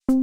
The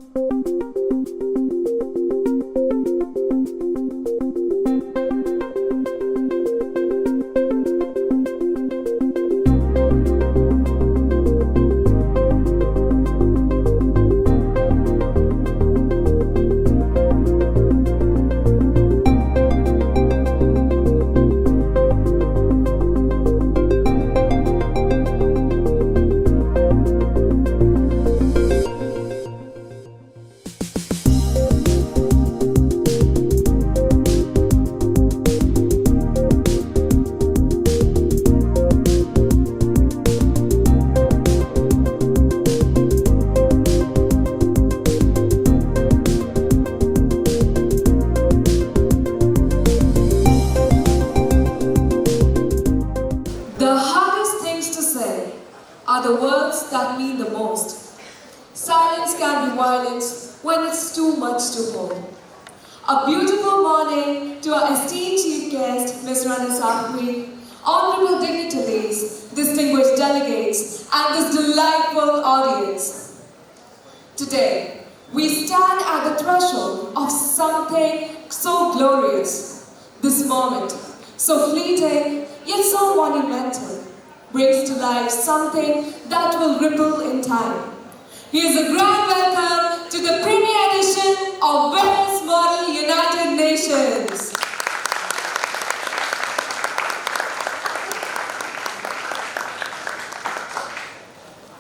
hardest things to say are the words that mean the most. Silence can be violence when it's too much to hold. A beautiful morning to our esteemed chief guest, Ms. Rana Sakwi, honorable dignitaries, distinguished delegates, and this delightful audience. Today, we stand at the threshold of something so glorious. This moment, so fleeting, yet so monumental, brings to life something that will ripple in time. Here's a grand welcome to the premier edition of Verus Model United Nations.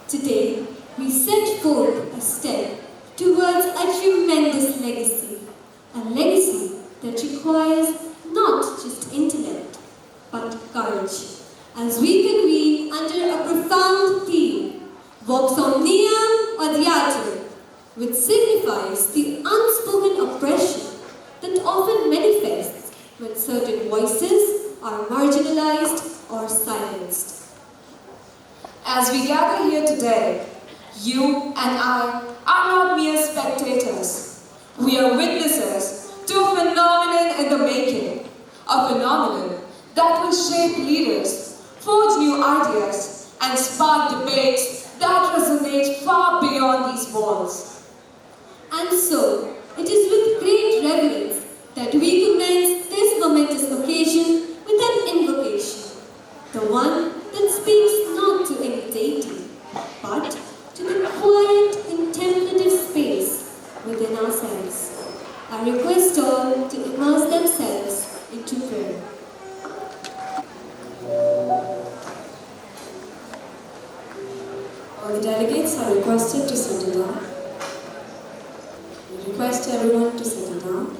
Today, we set forth a step towards a tremendous legacy, a legacy that requires not just intellect, but courage, as we convene under a profound theme, Vox Omnium Odiatur, which signifies the unspoken oppression that often manifests when certain voices are marginalized or silenced. As we gather here today, you and I are not mere spectators. We are witnesses to a phenomenon in the making, a phenomenon that will shape leaders, forge new ideas, and spark debates that resonate far beyond these walls. And so, it is with great reverence that we commence this momentous occasion with an invocation, the one that speaks not to any deity, but to the quiet, contemplative space within ourselves. I request all to immerse themselves into prayer. All the delegates are requested to settle down. We request everyone to settle down.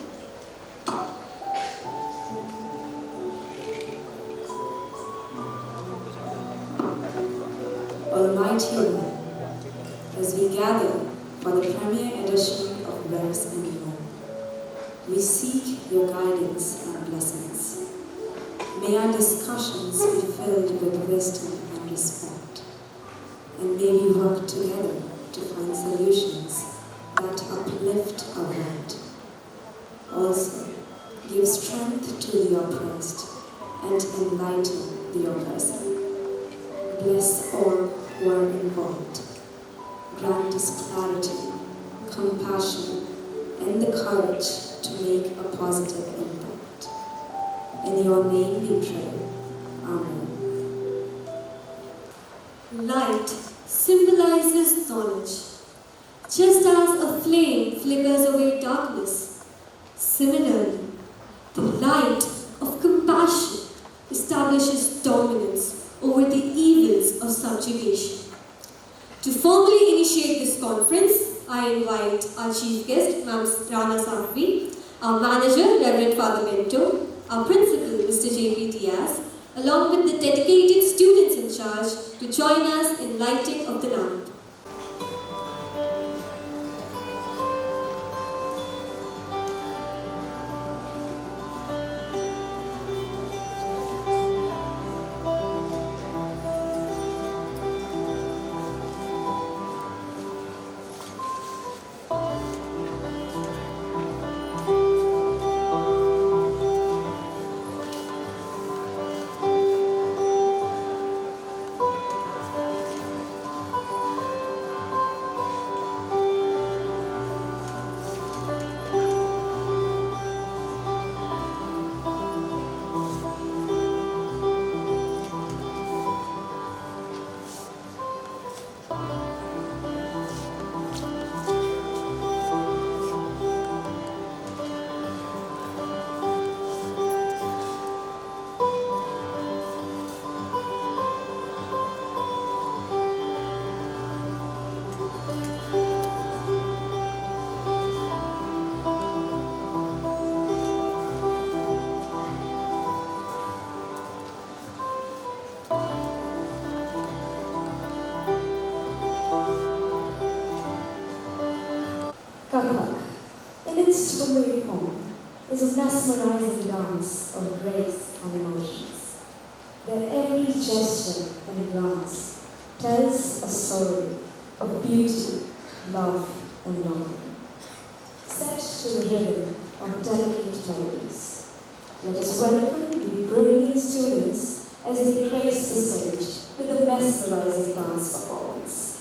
Almighty Lord, as we gather for the premier edition of Verus and Keynote, we seek your guidance and blessings. May our discussions be filled with wisdom and respect, and may we work together to find solutions that uplift our world. Also, give strength to the oppressed and enlighten the oppressor. Bless all who are involved. Grant us clarity, compassion, and the courage to make a positive impact. In your name we pray. Amen. Light symbolizes knowledge. Just as a flame flickers away darkness, similarly, the light of compassion establishes dominance over the evils of subjugation. To formally initiate this conference, I invite our chief guest, Ms. Rana Sakwi, our manager, Reverend Father Mento, our principal, Mr. J.P. Diaz, along with the dedicated students in charge to join us in lighting of the lamp. Kathak, in its true form, is a mesmerizing dance of grace and emotions, where every gesture and glance tells a story of beauty, love, and longing. Set to the rhythm of delicate melodies, let us welcome the brilliant students as they grace the stage with a mesmerizing dance performance.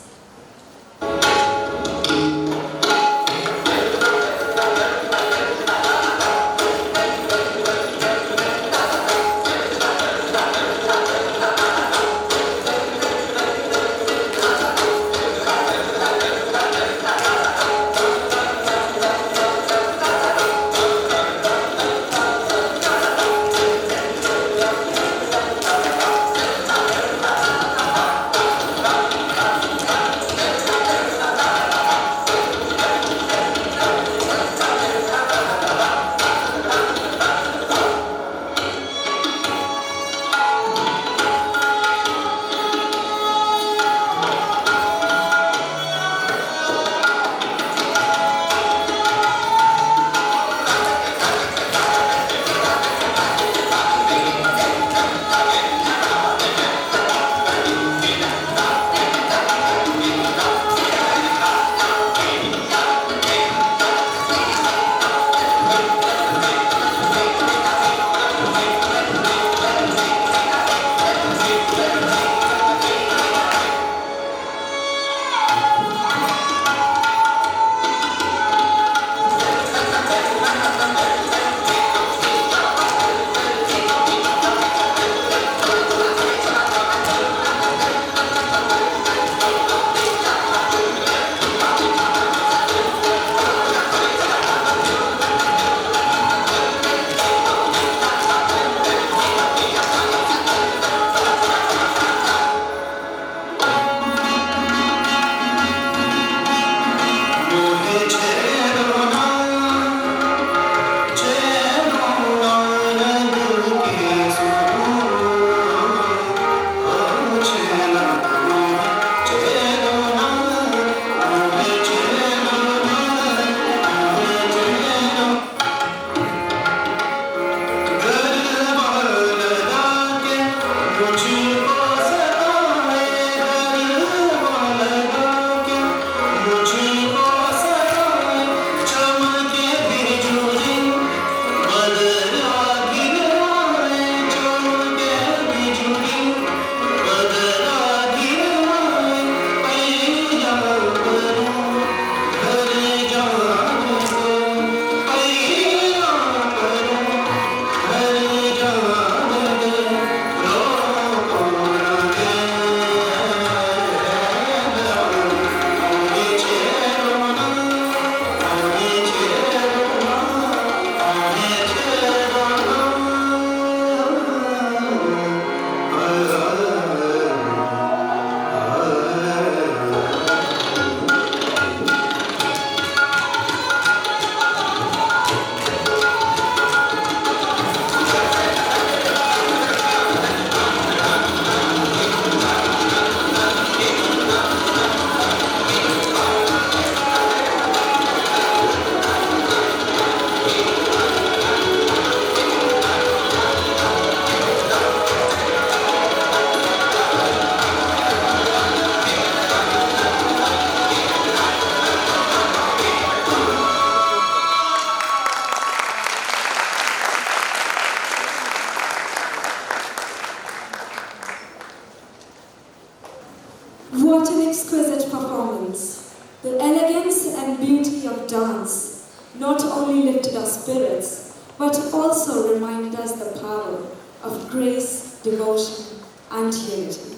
What an exquisite performance! The elegance and beauty of dance not only lifted our spirits, but also reminded us the power of grace, devotion, and unity.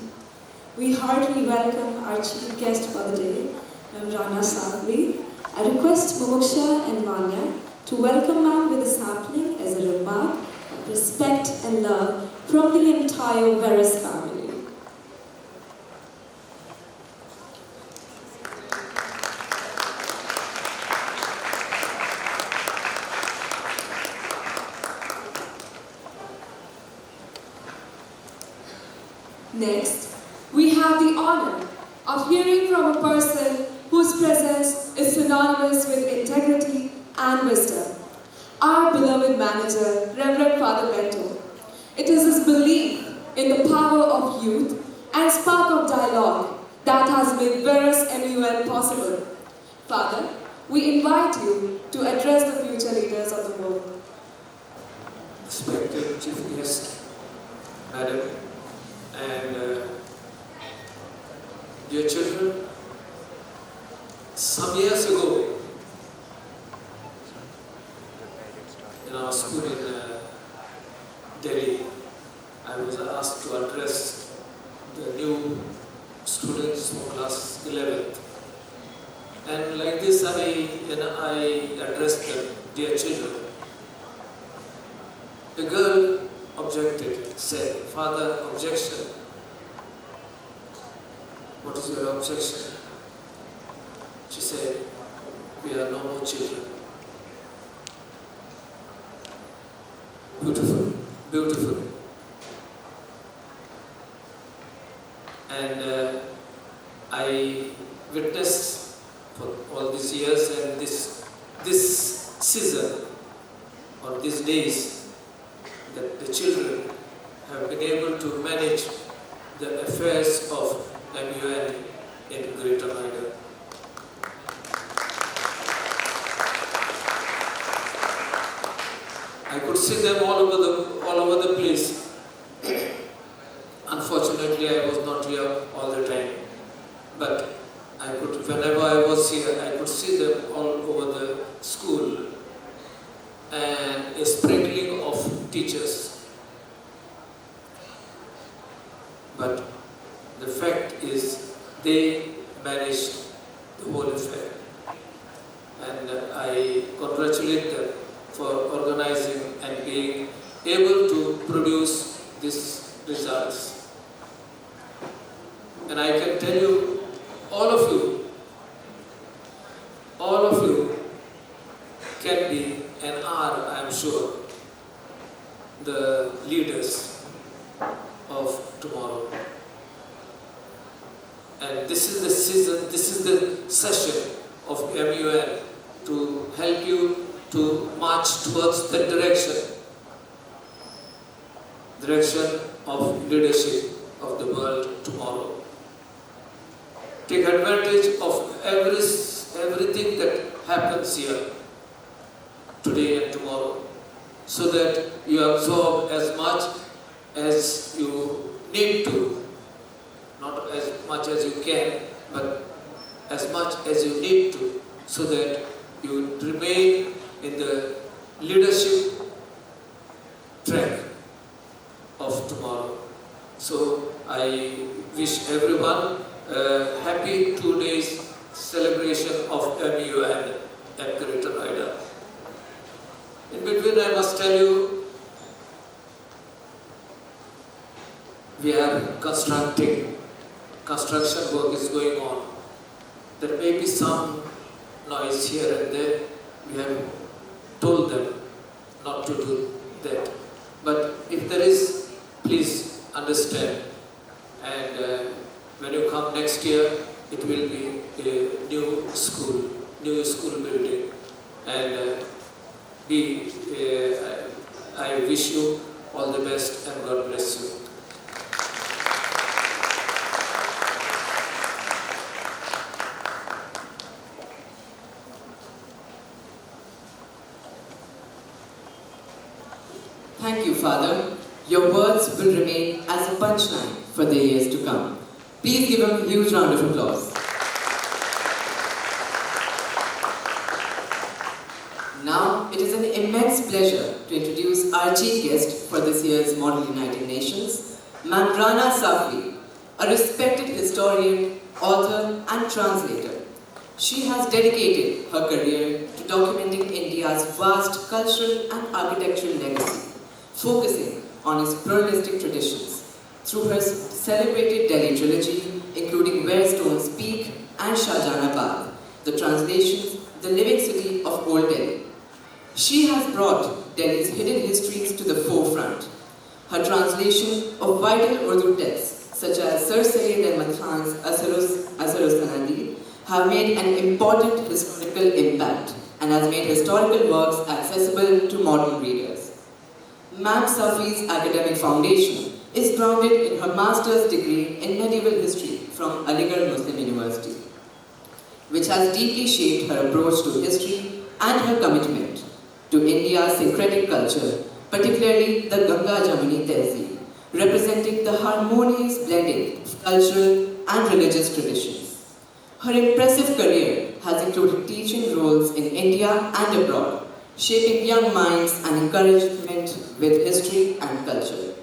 We heartily welcome our chief guest for the day, Rana Savli. I request Mumuksha and Vanya to welcome ma'am with a sampling as a remark of respect and love from the entire Verus family. Next, we have the honor of hearing from a person whose presence is synonymous synonymous with integrity and wisdom. Our beloved manager, Reverend Father Bento. It is his belief in the power of youth and spark of dialogue that has made Verus MUN possible. Father, we invite you to address the future leaders of the world. Respected Chief Guest, Madam, and dear children, some years ago, in our school in Delhi, I was asked to address the new students from class 11th. And like this, I addressed them, dear children. The girl objected, said, "Father, objection. What is your objection?" She said, "We are no more children." Beautiful, beautiful. And I witnessed for all these years and this season or these days that the children have been able to manage the affairs of MUN in Greater Noida. I could see them all over the place. Unfortunately, I was not here all the time, but whenever I was here, I could see them all over the school and a sprinkling of teachers. But the fact is, they managed the whole affair, and I congratulate them for organizing and being able to produce these results. And I can tell you, all of you can be and are, I am sure, the leaders of tomorrow. And this is the season, this is the session of MUN to help you to march towards the direction of leadership of the world tomorrow. Take advantage of everything that happens here today and tomorrow, so that you absorb as much as you need to, not as much as you can, but as much as you need to, so that you remain in the leadership track of tomorrow. So I wish everyone a happy 2 days celebration of MUN at Greater Noida. In between, I must tell you, we are construction work is going on. There may be some noise here and there. We have told them not to do that. But if there is, please understand. And when you come next year, it will be a new school building. And I wish you all the best and God bless you. Thank you, Father. Your words will remain as a punchline for the years to come. Please give him a huge round of applause. Now, it is an immense pleasure to introduce our chief guest for this year's Model United Nations, Mandrana Safri, a respected historian, author, and translator. She has dedicated her career to documenting India's vast cultural and architectural legacy, focusing on its pluralistic traditions. Through her celebrated Delhi trilogy, including Where Stones Speak and Shahjahan Bagh, the translations, The Living City of Old Delhi. She has brought Delhi's hidden histories to the forefront. Her translation of vital Urdu texts, such as Sir Sayyid Ahmad Khan's Asarus Sanadi, have made an important historical philosophical impact and has made historical works accessible to modern readers. Ma'am Safi's academic foundation is grounded in her master's degree in medieval history from Aligarh Muslim University, which has deeply shaped her approach to history and her commitment to India's syncretic culture, particularly the Ganga Jamuni Tehzeeb, representing the harmonious blending of cultural and religious traditions. Her impressive career has included teaching roles in India and abroad, shaping young minds and encouragement with history and culture.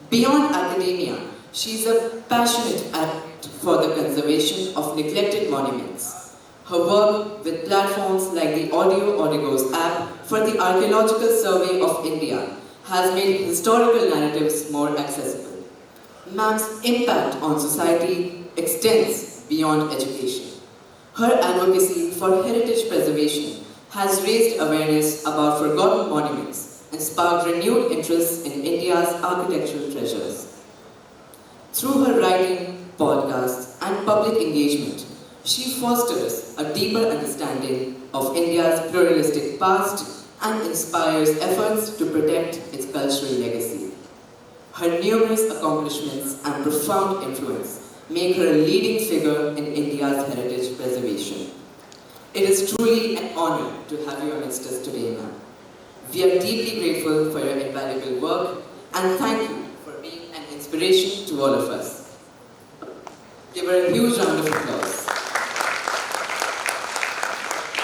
Beyond academia, she is a passionate advocate for the conservation of neglected monuments. Her work with platforms like the Audio Odigos app for the Archaeological Survey of India has made historical narratives more accessible. Ma'am's impact on society extends beyond education. Her advocacy for heritage preservation has raised awareness about forgotten monuments and sparked renewed interest in India's architectural treasures. Through her writing, podcasts, and public engagement, she fosters a deeper understanding of India's pluralistic past and inspires efforts to protect its cultural legacy. Her numerous accomplishments and profound influence make her a leading figure in India's heritage preservation. It is truly an honor to have you amidst us today, ma'am. We are deeply grateful for your invaluable work and thank you for being an inspiration to all of us. Give her a huge round of applause.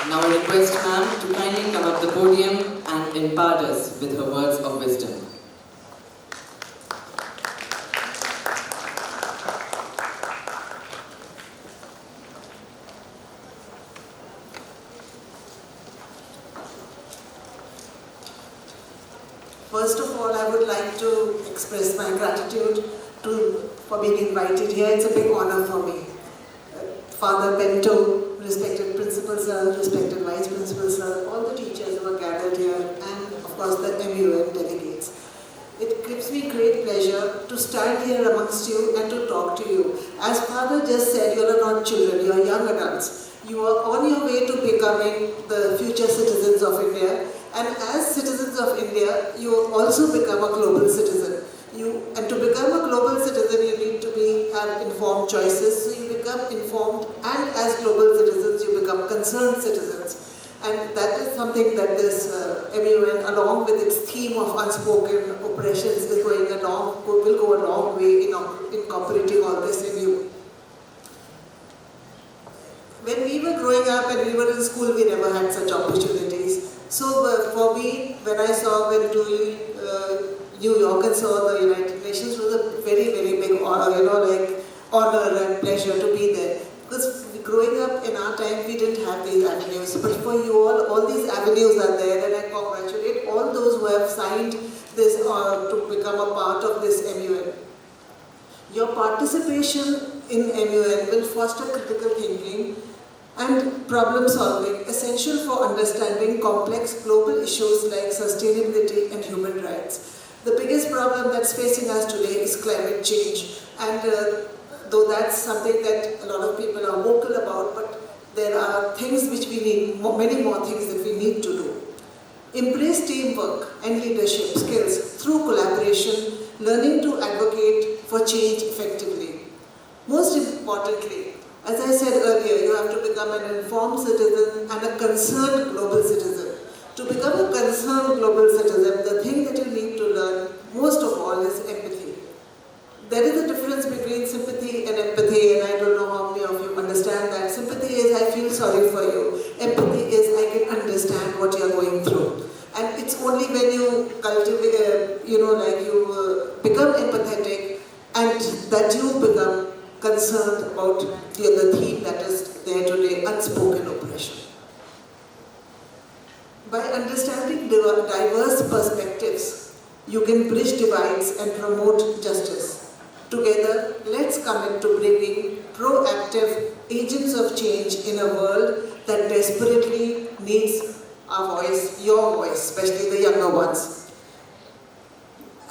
Now I request ma'am to kindly come up the podium and impart us with her words of wisdom. First of all, I would like to express my gratitude for being invited here. It's a big honor for me. Father Bento, respected principal sir, respected vice principal sir, all the teachers who are gathered here, and of course the MUN delegates. It gives me great pleasure to stand here amongst you and to talk to you. As Father just said, you are not children, you are young adults. You are on your way to becoming the future citizens of India. And as citizens of India, you also become a global citizen. And to become a global citizen, you need to have informed choices. So you become informed, and as global citizens, you become concerned citizens. And that is something that this MUN, along with its theme of unspoken oppressions, will go a long way in incorporating all this in you. When we were growing up and we were in school, we never had such opportunities. So for me, when I went to New York and saw the United Nations, it was a very, very big honor, honor and pleasure to be there. Because growing up in our time, we didn't have these avenues. But for you all these avenues are there, and I congratulate all those who have signed this to become a part of this MUN. Your participation in MUN will foster critical thinking and problem solving, essential for understanding complex global issues like sustainability and human rights. The biggest problem that's facing us today is climate change, and though that's something that a lot of people are vocal about, but there are things which we need, many more things that we need to do. Embrace teamwork and leadership skills through collaboration, learning to advocate for change effectively. Most importantly, as I said earlier, you have to become an informed citizen and a concerned global citizen. To become a concerned global citizen, the thing that you need to learn most of all is empathy. There is a difference between sympathy and empathy, and I don't know how many of you understand that. Sympathy is I feel sorry for you. Empathy is I can understand what you are going through. And it's only when you cultivate, become empathetic and that you become concerned about the theme that is there today, unspoken oppression. By understanding diverse perspectives, you can bridge divides and promote justice. Together, let's commit to bringing proactive agents of change in a world that desperately needs our voice, your voice, especially the younger ones.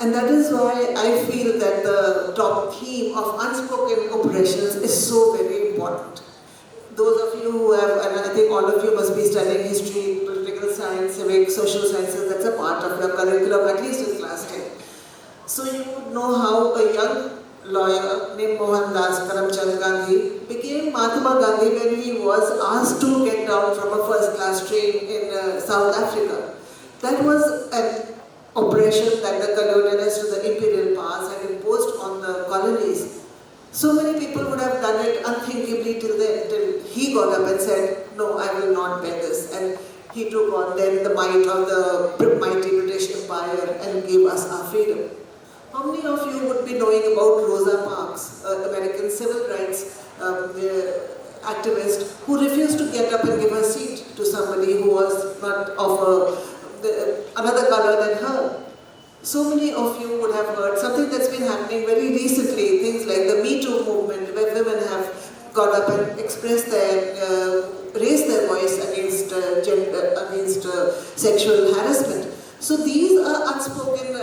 And that is why I feel that the top theme of unspoken oppressions is so very important. those of you who have, and I think all of you must be studying history, political science, civic, social sciences, that's a part of your curriculum, at least in class 10. So you would know how a young lawyer named Mohandas Karamchand Gandhi became Mahatma Gandhi when he was asked to get down from a first class train in South Africa. That was an oppression that the colonialists to the imperial powers had imposed on the colonies. So many people would have done it unthinkably till then, till he got up and said, no, I will not bear this. And he took on then the might of the mighty British Empire and gave us our freedom. How many of you would be knowing about Rosa Parks, American civil rights activist who refused to get up and give a seat to somebody who was not of another color than her? So many of you would have heard something that's been happening very recently, things like the Me Too movement, where women have got up and expressed raised their voice against sexual harassment. So these are unspoken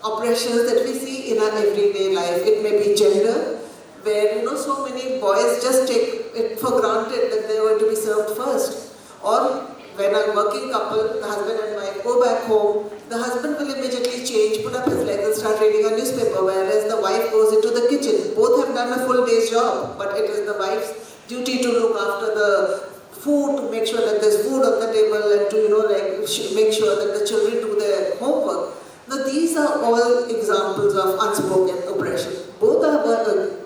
oppressions that we see in our everyday life. It may be gender, where so many boys just take it for granted that they are going to be served first. Or when a working couple, the husband and wife, go back home, the husband will immediately change, put up his legs and start reading a newspaper, whereas the wife goes into the kitchen. Both have done a full day's job, but it is the wife's duty to look after the food, to make sure that there's food on the table, and to make sure that the children do their homework. Now these are all examples of unspoken oppression. Both are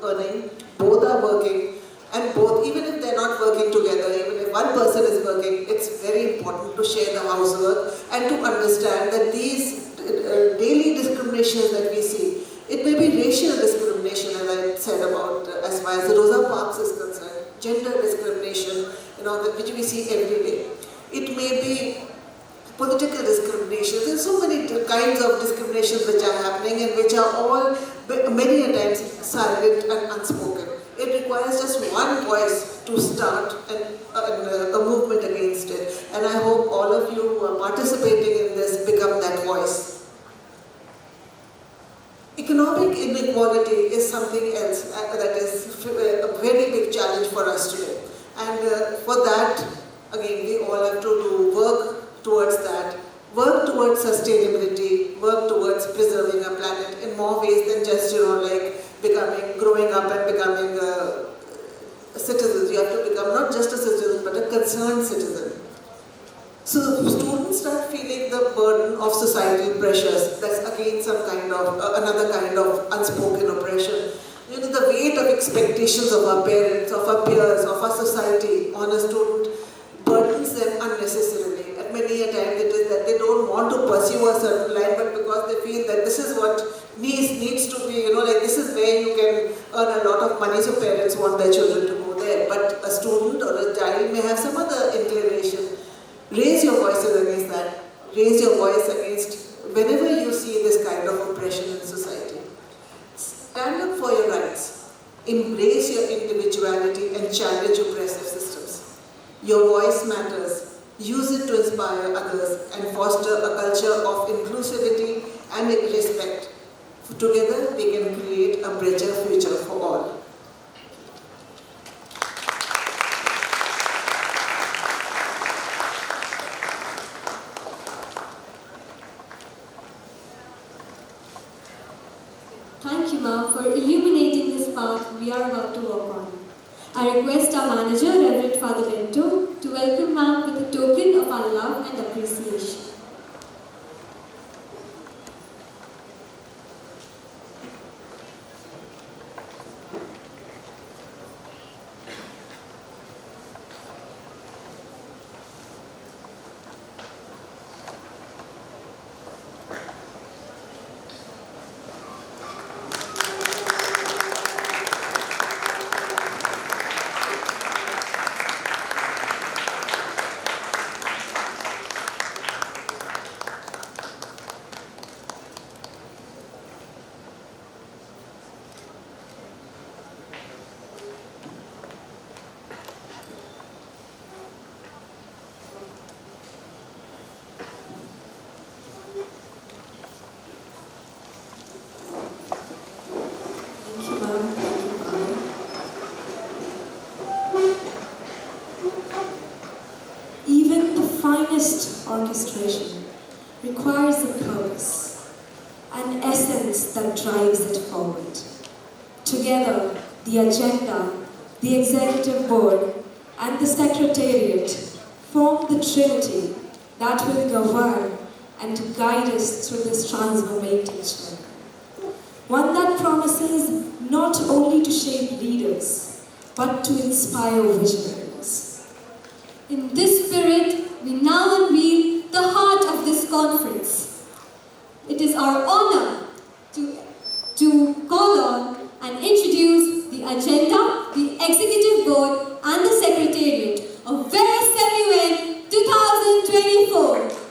earning, both are working, and both, even if they're not working together, even if one person is working, it's very important to share the housework and to understand that these daily discriminations that we see, it may be racial discrimination, as I said about, as far as the Rosa Parks is concerned, gender discrimination, which we see every day. It may be political discrimination. There's so many kinds of discriminations which are happening and which are all many a times silent and unspoken. It requires just one voice to start a movement against it. And I hope all of you who are participating in this become that voice. Economic inequality is something else that is a very big challenge for us today. And for that, again, we all have to work towards that. Work towards sustainability, work towards preserving our planet in more ways than just, growing up and becoming citizens. You have to become not just a citizen, but a concerned citizen. So students start feeling the burden of societal pressures. That's again some kind of, another kind of unspoken oppression. The weight of expectations of our parents, of our peers, of our society on a student burdens them unnecessarily. And many a time it is that they don't want to pursue a certain line, but because they feel that this is what needs to be, this is where you can earn a lot of money, so parents want their children to go there. But a student or a child may have some other inclination. Raise your voices against that. Raise your voice against whenever you see this kind of oppression in society. Stand up for your rights. Embrace your individuality and challenge oppressive systems. Your voice matters. Use it to inspire others and foster a culture of inclusivity and respect. Together, we can create a brighter future for all. Thank you, ma'am, for illuminating this path we are about to walk on. I request our manager, Reverend Father Bento, to welcome ma'am with a token of our love and appreciation. finest orchestration requires a purpose, an essence that drives it forward. Together, the agenda, the executive board, and the secretariat form the trinity that will govern and guide us through this transformative journey. One that promises not only to shape leaders, but to inspire visionaries. In this spirit, we now unveil the heart of this conference. It is our honor to call on and introduce the agenda, the executive board, and the secretariat of Verus 2024.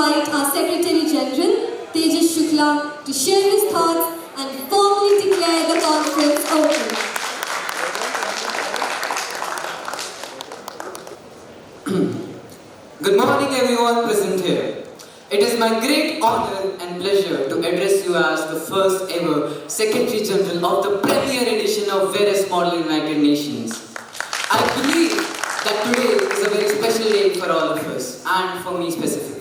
invite our Secretary General, Tejas Shukla, to share his thoughts and formally declare the conference open. Good morning everyone present here. It is my great honor and pleasure to address you as the first ever Secretary General of the premier edition of Verus Model United Nations. I believe that today is a very special day for all of us and for me specifically.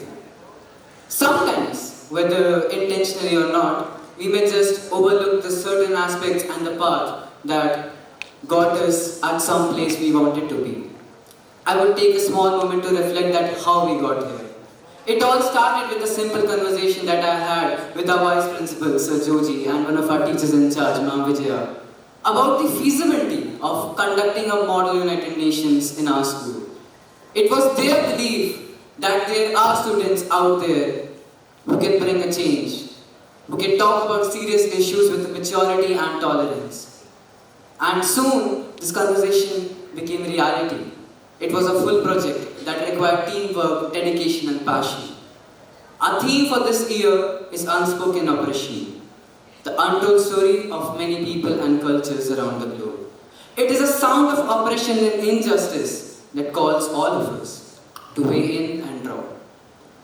Sometimes, whether intentionally or not, we may just overlook the certain aspects and the path that got us at some place we wanted to be. I would take a small moment to reflect at how we got here. It all started with a simple conversation that I had with our Vice Principal, Sir Joji, and one of our teachers in charge, Ma'am Vijaya, about the feasibility of conducting a Model United Nations in our school. It was their belief that there are students out there who can bring a change, who can talk about serious issues with maturity and tolerance. And soon, this conversation became reality. It was a full project that required teamwork, dedication and passion. Our theme for this year is Unspoken Oppression, the untold story of many people and cultures around the globe. It is a sound of oppression and injustice that calls all of us to weigh in and draw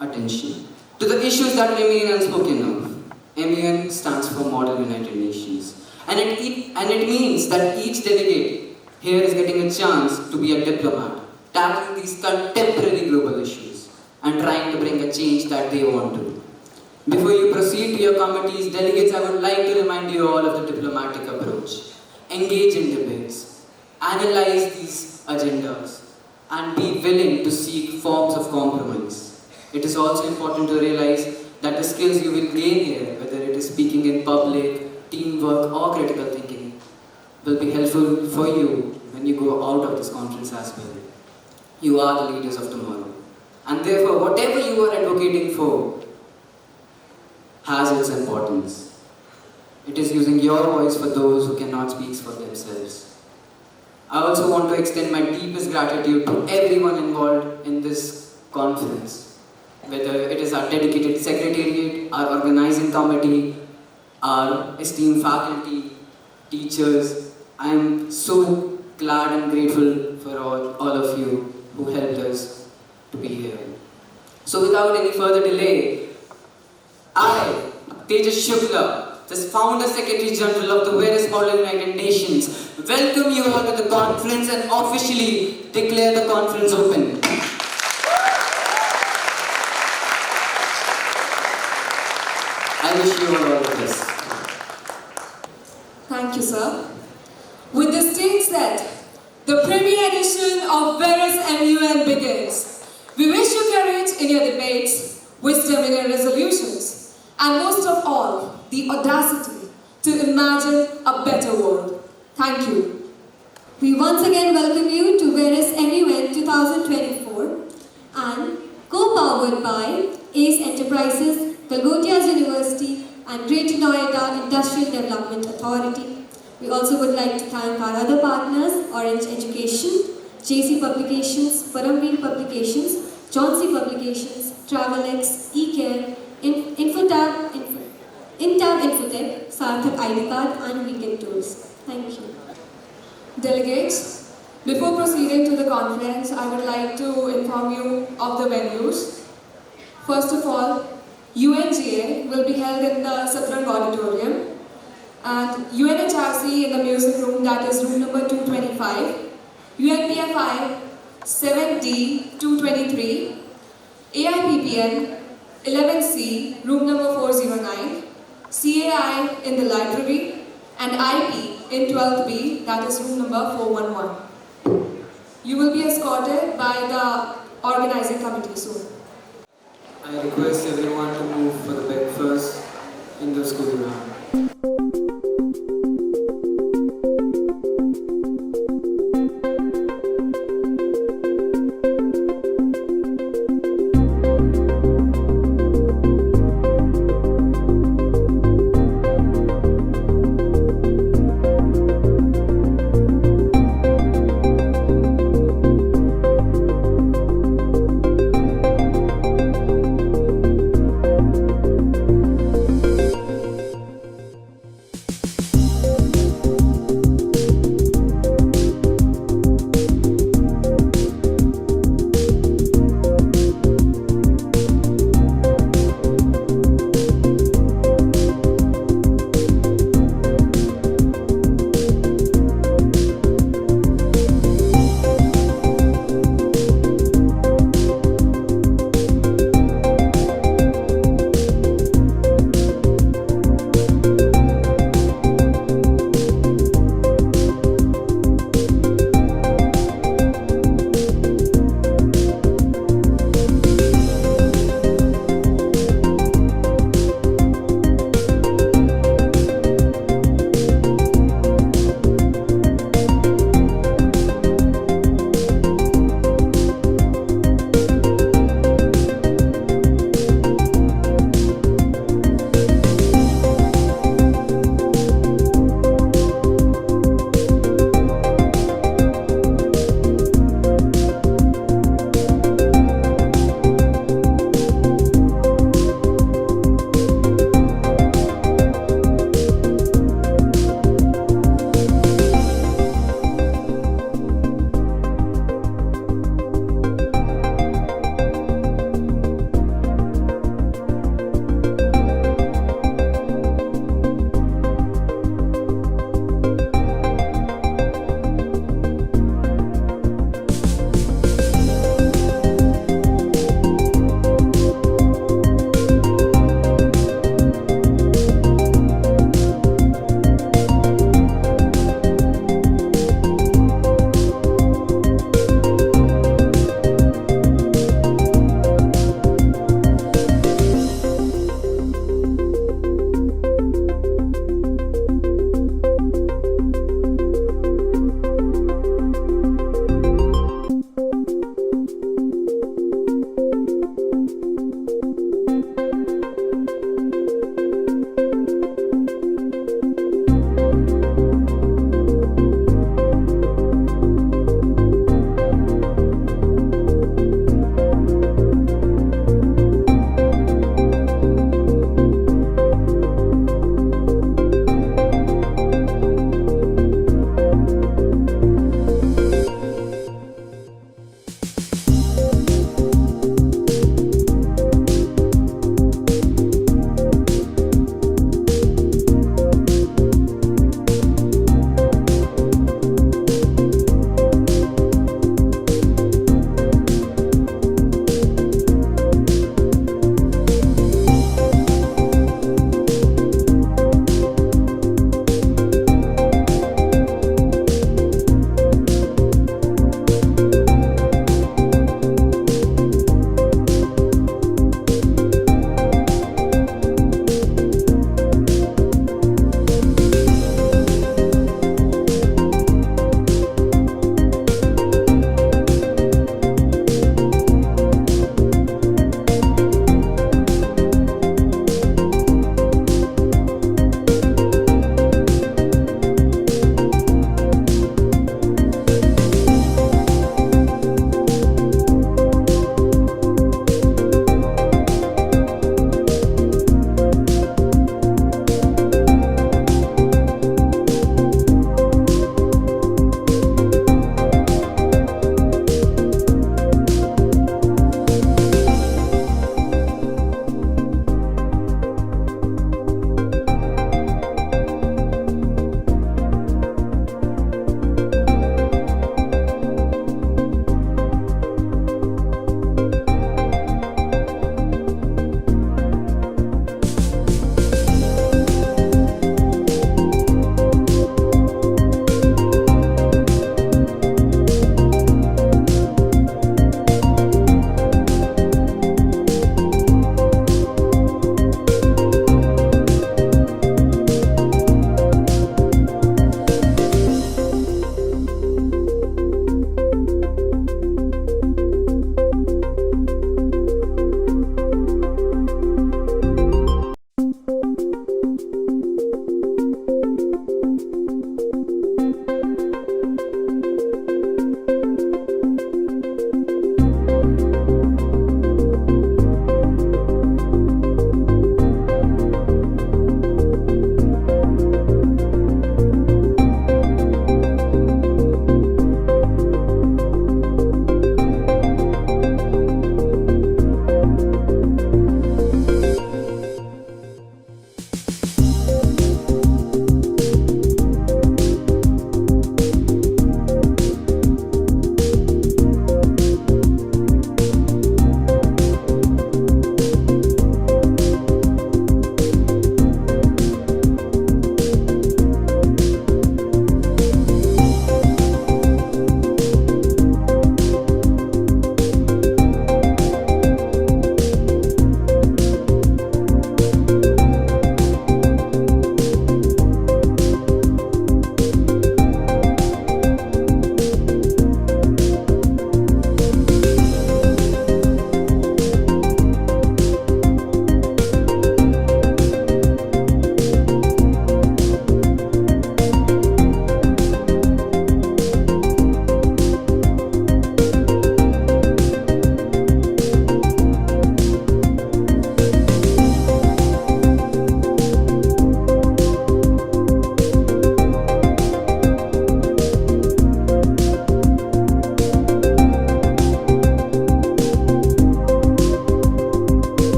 attention to the issues that remain unspoken of. MUN stands for Model United Nations, and it means that each delegate here is getting a chance to be a diplomat, tackling these contemporary global issues and trying to bring a change that they want to. Before you proceed to your committees, delegates, I would like to remind you all of the diplomatic approach. Engage in debates, analyze these agendas, and be willing to seek forms of compromise. It is also important to realize that the skills you will gain here, whether it is speaking in public, teamwork, or critical thinking, will be helpful for you when you go out of this conference as well. You are the leaders of tomorrow. And therefore, whatever you are advocating for has its importance. It is using your voice for those who cannot speak for themselves. I also want to extend my deepest gratitude to everyone involved in this conference, whether it is our dedicated secretariat, our organizing committee, our esteemed faculty, teachers. I am so glad and grateful for all of you who helped us to be here. So without any further delay, I, Tejas Shukla, the Founder Secretary General of the Verus Model United Nations, welcome you all to the conference and officially declare the conference open. I wish you all the best. Thank you, sir. With the stage set, the premier edition of Verus MUN begins. We wish you courage in your debates, wisdom in your resolutions, and most of all, the audacity to imagine a better world. Thank you. We once again welcome you to Verus MUN 2024 and co-powered by ACE Enterprises, Galgotias University and Greater Noida Industrial Development Authority. We also would like to thank our other partners, Orange Education, JC Publications, Paramveer Publications, Chauncey Publications, TravelX, eCare, Intab Infotech, Sarthak ID Card and Weekend Tours. Thank you. Delegates, before proceeding to the conference, I would like to inform you of the venues. First of all, UNGA will be held in the Satrang Auditorium, and UNHRC in the music room, that is room number 225, UNPFI 7D 223, AIPPN 11C room number 409, CAI in the library, and IP in 12B, that is room number 411. You will be escorted by the organizing committee soon. I request everyone to move for the breakfast in the school ground.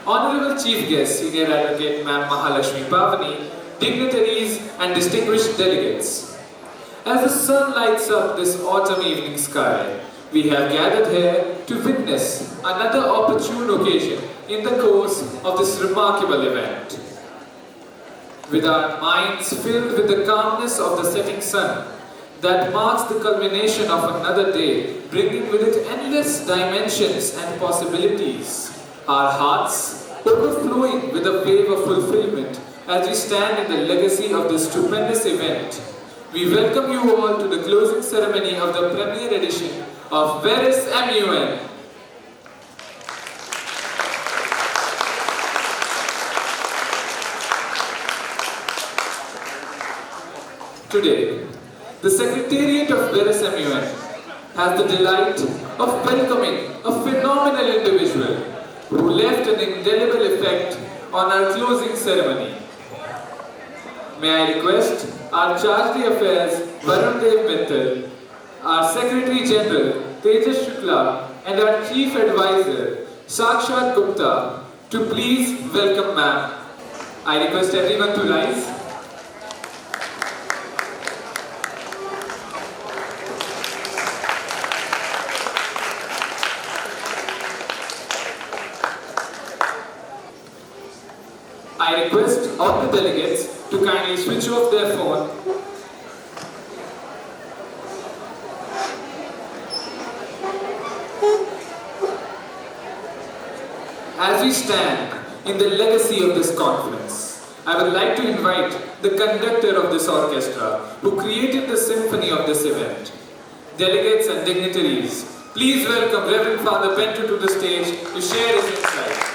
Honorable Chief Guest, Senior Advocate Ma'am Mahalakshmi Pavani, dignitaries and distinguished delegates. As the sun lights up this autumn evening sky, we have gathered here to witness another opportune occasion in the course of this remarkable event. With our minds filled with the calmness of the setting sun that marks the culmination of another day, bringing with it endless dimensions and possibilities, our hearts overflowing with a wave of fulfillment as we stand in the legacy of this stupendous event, we welcome you all to the closing ceremony of the premiere edition of Verus MUN. Today, the Secretariat of Verus MUN has the delight of welcoming a phenomenal individual who left an indelible effect on our closing ceremony. May I request our Charge d'Affaires Varun Dev Mittal, our Secretary General Tejas Shukla and our Chief Advisor Sakshat Gupta to please welcome ma'am. I request everyone to rise. I request all the delegates to kindly switch off their phone. As we stand in the legacy of this conference, I would like to invite the conductor of this orchestra who created the symphony of this event. Delegates and dignitaries, please welcome Reverend Father Bento to the stage to share his insights.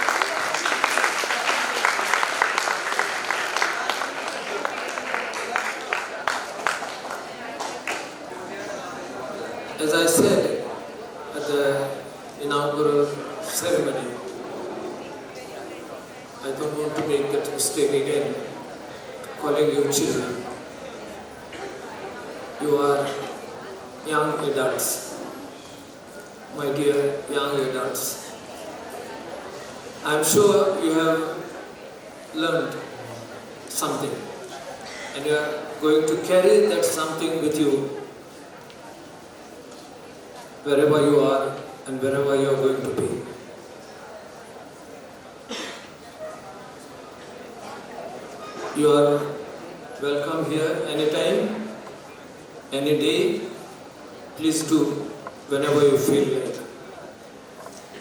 As I said at the inaugural ceremony, I don't want to make that mistake again, calling you children. You are young adults, my dear young adults. I'm sure you have learned something and you are going to carry that something with you wherever you are and wherever you are going to be. You are welcome here anytime, any day. Please do whenever you feel like.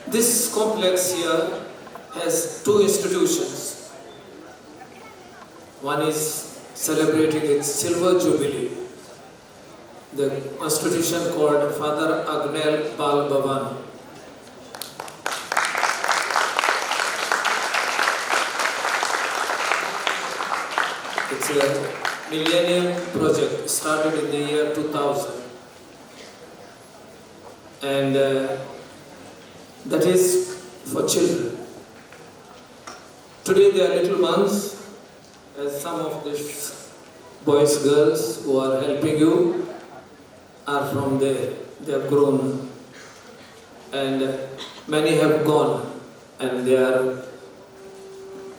This complex here has two institutions. One is celebrating its silver jubilee. The institution called Father Agnel Bal Bhavan. It's a millennium project started in the year 2000. And that is for children. Today they are little ones, as some of these boys, girls who are helping you are from there. They have grown and many have gone and they are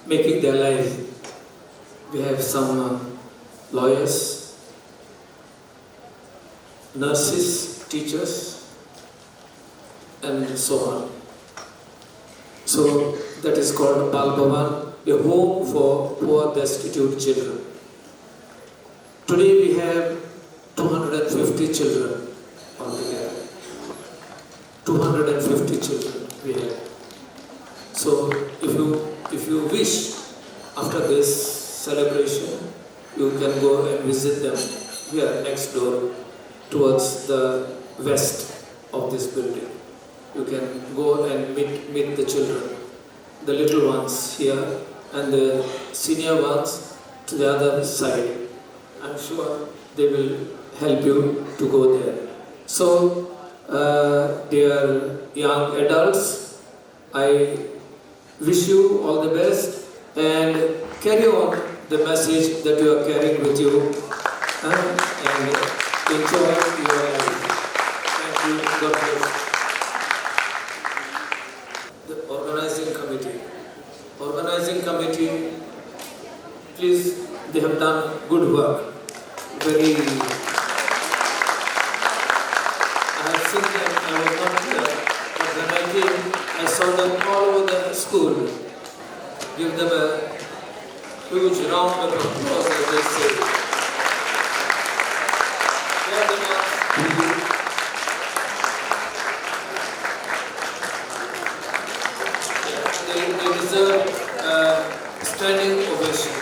making their life. We have some lawyers, nurses, teachers and so on. So that is called Bal Bhavan, a home for poor destitute children. Today we have 250 children altogether. 250 children we have. So if you wish, after this celebration, you can go and visit them here next door towards the west of this building. You can go and meet the children, the little ones here and the senior ones to the other side. I'm sure they will help you to go there. So, dear young adults, I wish you all the best and carry on the message that you are carrying with you and enjoy your life. Thank you. God bless. The organizing committee very... I have seen them, I was not here, but when I came, I saw them all over the school. Give them a huge round of applause, as they say. They are the ones they deserve a standing ovation.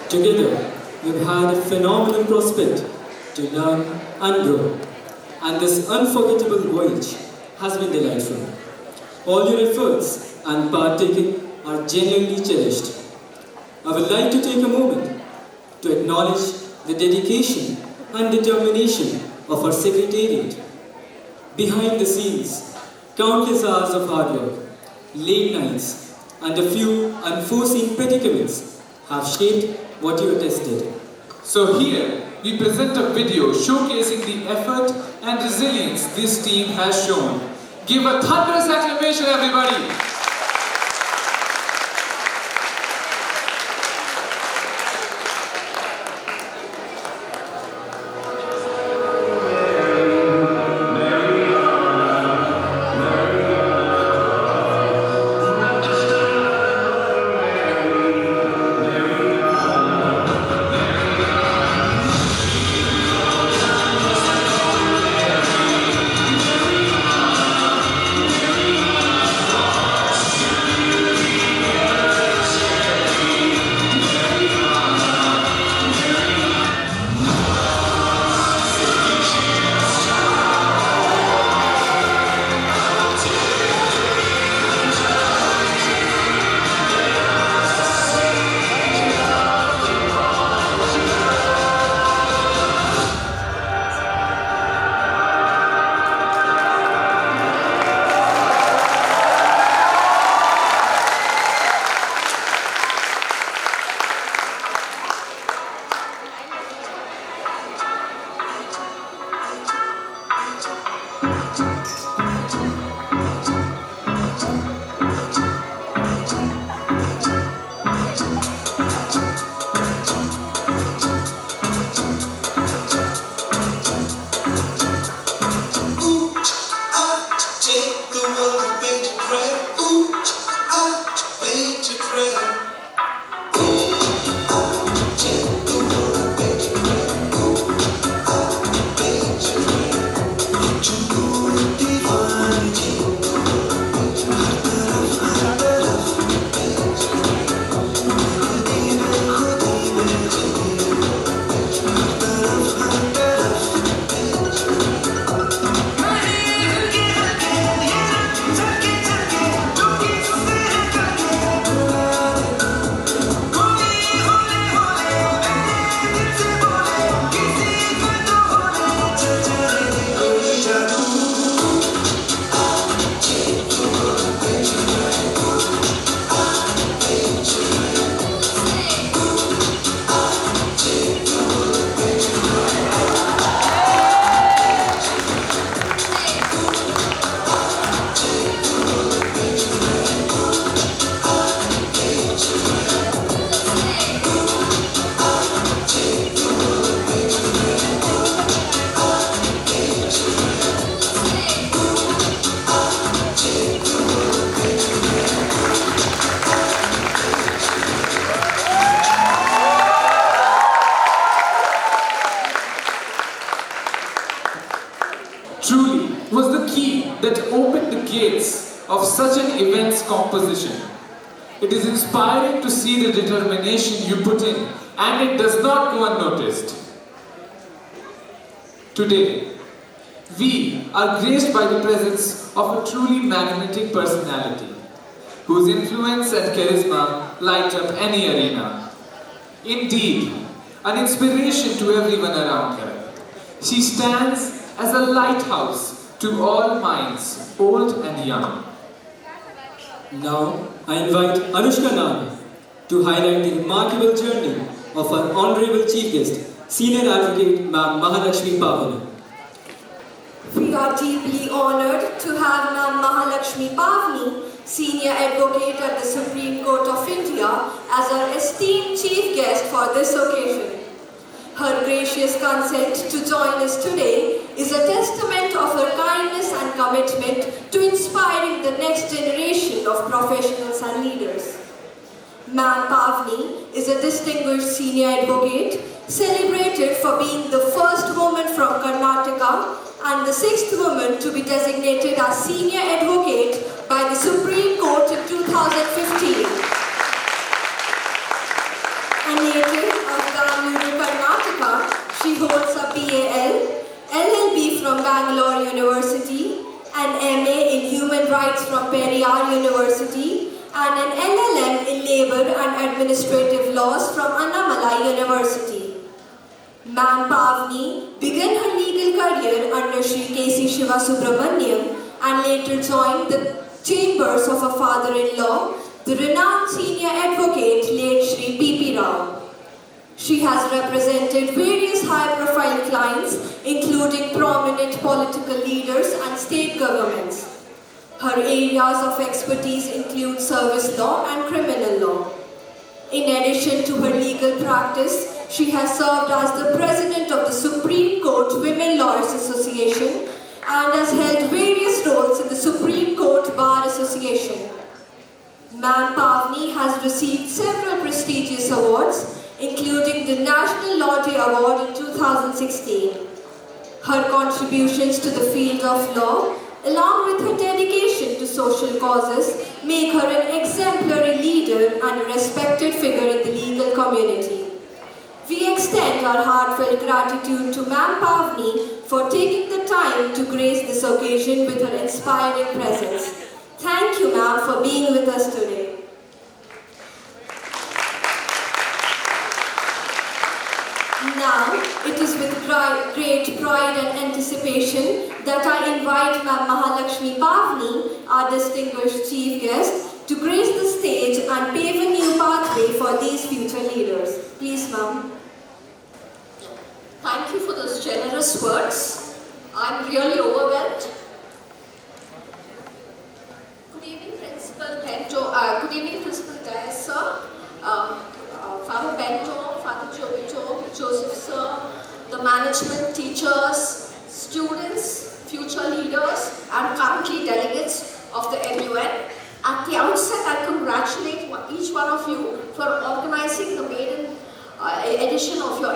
Together, we've had a phenomenal prospect to learn and grow, and this unforgettable voyage has been delightful. All your efforts and partaking are genuinely cherished. I would like to take a moment to acknowledge the dedication and determination of our Secretariat. Behind the scenes, countless hours of hard work, late nights, and a few unforeseen predicaments have shaped what you attested. So here, we present a video showcasing the effort and resilience this team has shown. Give a thunderous acclamation, everybody! Truly was the key that opened the gates of such an immense composition. It is inspiring to see the determination you put in, and it does not go unnoticed. Today, we are graced by the presence of a truly magnetic personality whose influence and charisma light up any arena. Indeed, an inspiration to everyone around her. She stands as a lighthouse to all minds, old and young. Now, I invite Anushka Nag to highlight the remarkable journey of our Honorable Chief Guest, Senior Advocate Ma'am Mahalakshmi Pavana. We are deeply honored to have Ma'am Mahalakshmi Pavani, Senior Advocate at the Supreme Court of India, as our esteemed Chief Guest for this occasion. Her gracious consent to join us today is a testament of her kindness and commitment to inspiring the next generation of professionals and leaders. Ma'am Pavani is a distinguished senior advocate, celebrated for being the first woman from Karnataka and the sixth woman to be designated as senior advocate by the Supreme Court in 2015. A native of Bangalore, Karnataka, she holds a BAL, LLB from Bangalore University, an MA in Human Rights from Periyar University, and an LLM in Labour and Administrative Laws from Annamalai University. Ma'am Pavani began her legal career under Sri K.C. Shiva Subramaniam and later joined the chambers of her father-in-law, the renowned senior advocate late Sri P.P. Rao. She has represented various high-profile clients, including prominent political leaders and state governments. Her areas of expertise include service law and criminal law. In addition to her legal practice, she has served as the President of the Supreme Court Women Lawyers Association and has held various roles in the Supreme Court Bar Association. Ma'am Pavani has received several prestigious awards, including the National Law Day Award in 2016. Her contributions to the field of law, along with her dedication to social causes, make her an exemplary leader and a respected figure in the legal community. We extend our heartfelt gratitude to Ma'am Pavani for taking the time to grace this occasion with her inspiring presence. Thank you, ma'am, for being with us today. Now, it is with great pride and anticipation that I invite Ma'am Mahalakshmi Pavani, our distinguished chief guest, to grace the stage and pave a new pathway for these future leaders. Please, ma'am. Thank you for those generous words. I'm really overwhelmed. Good evening, Principal Bento. Good evening, Principal Dias, sir. Father Bento, Father Joseph, sir, the management, teachers, students, future leaders, and currently delegates of the MUN. At the outset, I congratulate each one of you for organizing the maiden edition of your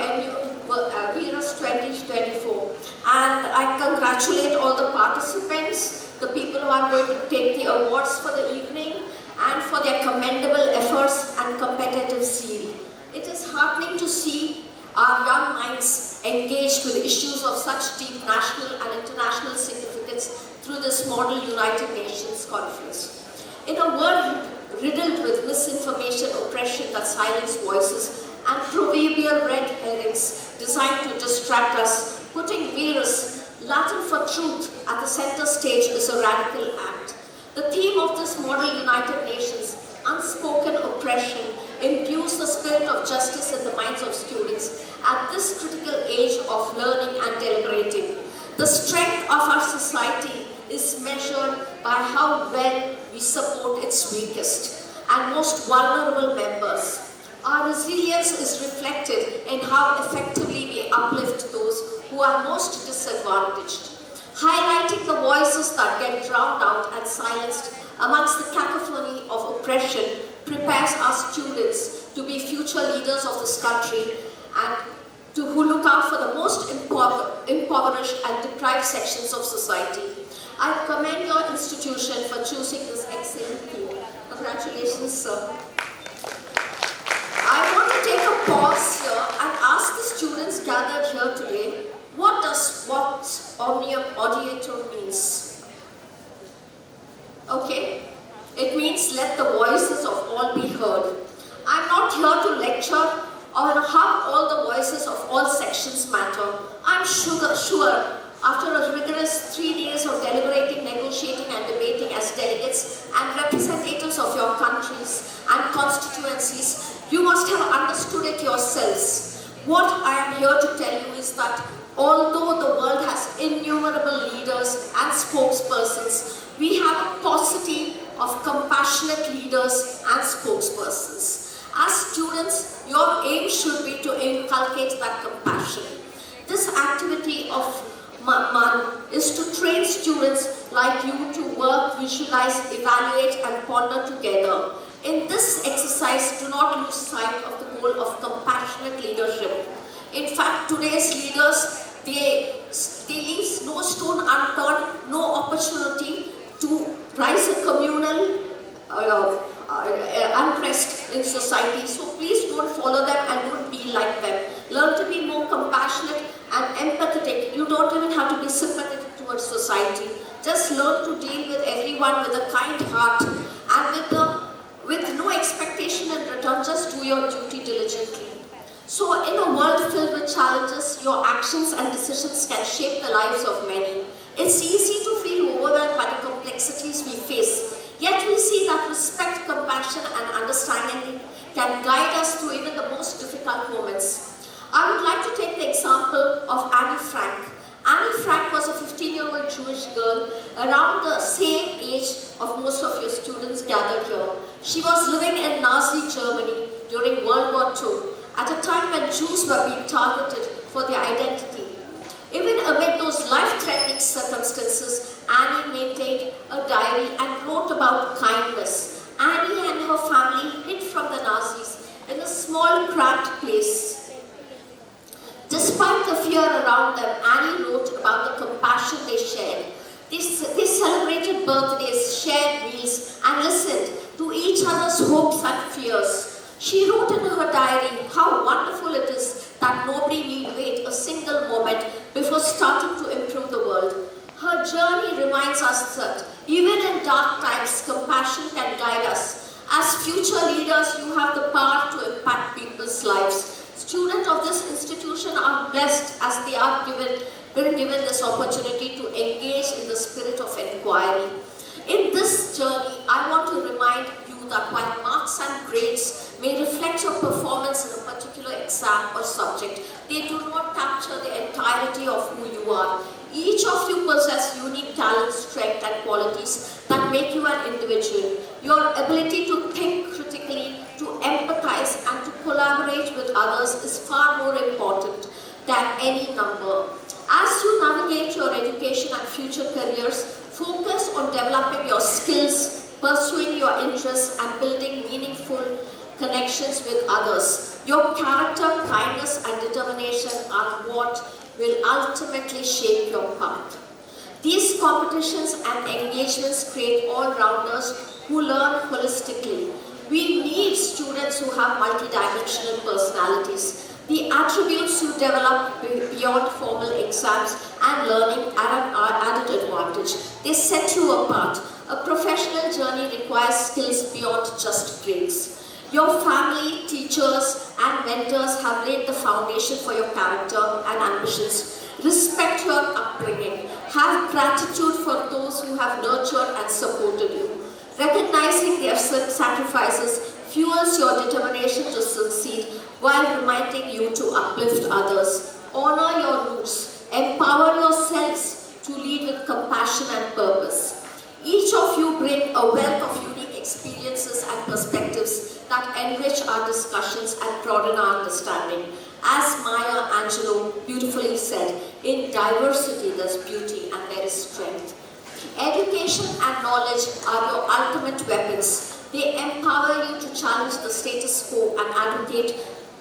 Verus 2024. And I congratulate all the participants, the people who are going to take the awards for the evening, and for their commendable efforts and competitive zeal. It is heartening to see our young minds engaged with issues of such deep national and international significance through this Model United Nations Conference. In a world riddled with misinformation, oppression that silence voices, and proverbial red herrings designed to distract us, putting Verus, Latin for truth, at the center stage is a radical act. The theme of this Model United Nations, unspoken oppression, imbues the spirit of justice in the minds of students at this critical age of learning and deliberating. The strength of our society is measured by how well we support its weakest and most vulnerable members. Our resilience is reflected in how effectively we uplift those who are most disadvantaged. Highlighting the voices that get drowned out and silenced amongst the cacophony of oppression prepares our students to be future leaders of this country and who look out for the most impoverished and deprived sections of society. I commend your institution for choosing this excellent theme. Congratulations, sir. I want to take a pause here and ask the students gathered here today What does what audiator means? Okay, it means let the voices of all be heard. I'm not here to lecture on how all the voices of all sections matter. I'm sure after a rigorous 3 days of deliberating, negotiating and debating as delegates and representatives of your countries and constituencies, you must have understood it yourselves. What I am here to tell you is that although the world has innumerable leaders and spokespersons, we have a paucity of compassionate leaders and spokespersons. As students, your aim should be to inculcate that compassion. This activity of month is to train students like you to work, visualize, evaluate and ponder together. In this exercise, do not lose sight of the goal of compassionate leadership. In fact, today's leaders, they leave no stone unturned, no opportunity to rise a communal unrest in society. So please don't follow them and don't be like them. Learn to be more compassionate and empathetic. You don't even have to be sympathetic towards society. Just learn to deal with everyone with a kind heart and with no expectation in return. Just do your duty diligently. So in a world filled with challenges, your actions and decisions can shape the lives of many. It's easy to feel overwhelmed by the complexities we face. Yet we see that respect, compassion and understanding can guide us through even the most difficult moments. I would like to take the example of Annie Frank. Annie Frank was a 15-year-old Jewish girl around the same age of most of your students gathered here. She was living in Nazi Germany during World War II, at a time when Jews were being targeted for their identity. Even amid those life-threatening circumstances, Annie maintained a diary and wrote about kindness. Annie and her family hid from the Nazis in a small, cramped place. Despite the fear around them, Annie wrote about the compassion they shared. They celebrated birthdays, shared meals, and listened to each other's hopes and fears. She wrote in her diary how wonderful it is that nobody need wait a single moment before starting to improve the world. Her journey reminds us that even in dark times, compassion can guide us. As future leaders, you have the power to impact people's lives. Students of this institution are blessed as they are been given this opportunity to engage in the spirit of inquiry. In this journey, I want to remind you that while marks and grades may reflect your performance in a particular exam or subject, they do not capture the entirety of who you are. Each of you possess unique talents, strengths, and qualities that make you an individual. Your ability to think critically, to empathize, and to collaborate with others is far more important than any number. As you navigate your education and future careers, focus on developing your skills, pursuing your interests, and building meaningful connections with others. Your character, kindness, and determination are what will ultimately shape your path. These competitions and engagements create all-rounders who learn holistically. We need students who have multidimensional personalities. The attributes you develop beyond formal exams and learning are an added advantage. They set you apart. A professional journey requires skills beyond just grades. Your family, teachers, and mentors have laid the foundation for your character and ambitions. Respect your upbringing. Have gratitude for those who have nurtured and supported you. Recognizing their sacrifices fuels your determination to succeed while reminding you to uplift others. Honor your roots. Empower yourselves to lead with compassion and purpose. Each of you bring a wealth of unique experiences and perspectives that enrich our discussions and broaden our understanding. As Maya Angelou beautifully said, in diversity there's beauty and there is strength. Education and knowledge are your ultimate weapons. They empower you to challenge the status quo and advocate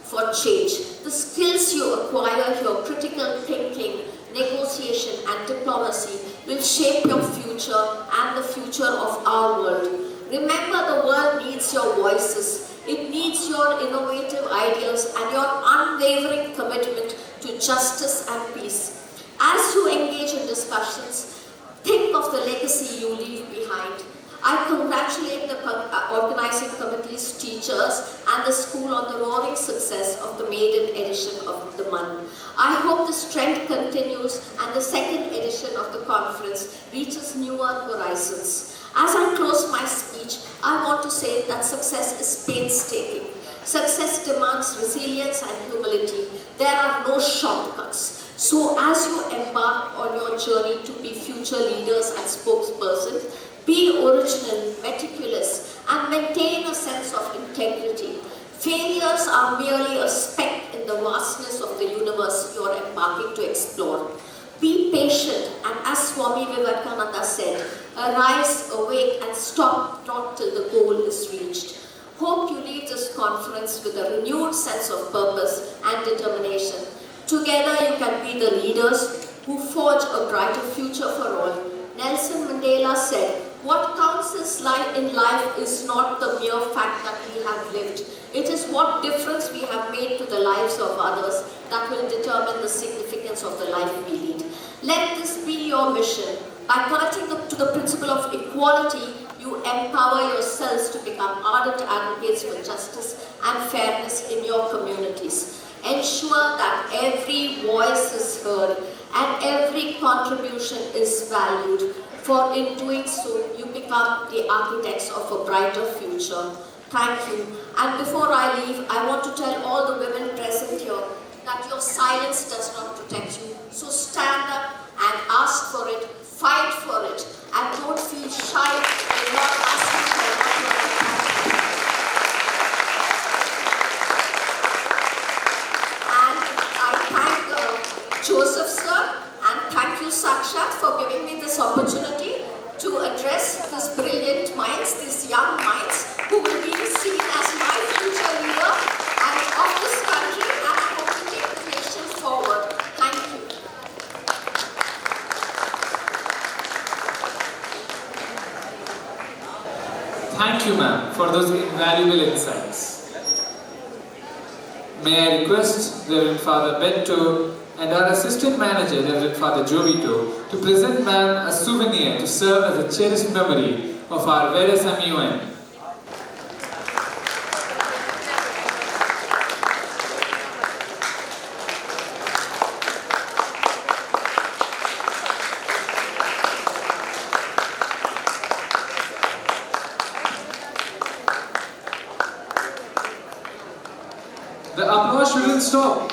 for change. The skills you acquire, your critical thinking, negotiation and diplomacy will shape your future and the future of our world. Remember, the world needs your voices. It needs your innovative ideas and your unwavering commitment to justice and peace. As you engage in discussions, think of the legacy you leave behind. I congratulate the organizing committee's teachers and the school on the roaring success of the maiden edition of the month. I hope this trend continues and the second edition of the conference reaches newer horizons. As I close my speech, I want to say that success is painstaking. Success demands resilience and humility. There are no shortcuts. So as you embark on your journey to be future leaders and spokespersons, be original, meticulous, and maintain a sense of integrity. Failures are merely a speck in the vastness of the universe you are embarking to explore. Be patient, and as Swami Vivekananda said, arise, awake, and stop not till the goal is reached. Hope you leave this conference with a renewed sense of purpose and determination. Together you can be the leaders who forge a brighter future for all. Nelson Mandela said, what counts in life is not the mere fact that we have lived. It is what difference we have made to the lives of others that will determine the significance of the life we lead. Let this be your mission. By connecting to the principle of equality, you empower yourselves to become ardent advocates for justice and fairness in your communities. Ensure that every voice is heard and every contribution is valued, for in doing so, you become the architects of a brighter future. Thank you. And before I leave, I want to tell all the women present here that your silence does not protect you. So stand up and ask for it, fight for it, and don't feel shy in not asking for it. And I thank Joseph sir, and thank you Sakshat for giving me this opportunity to address these brilliant minds, these young minds, who will be seen as my future leader and of this country, and I hope to take the nation forward. Thank you. Thank you, ma'am, for those invaluable insights. May I request Reverend Father Bento and our Assistant Manager, Reverend Father Jovito, to present ma'am a souvenir to serve as a cherished memory of our Verus MUN. The applause shouldn't stop.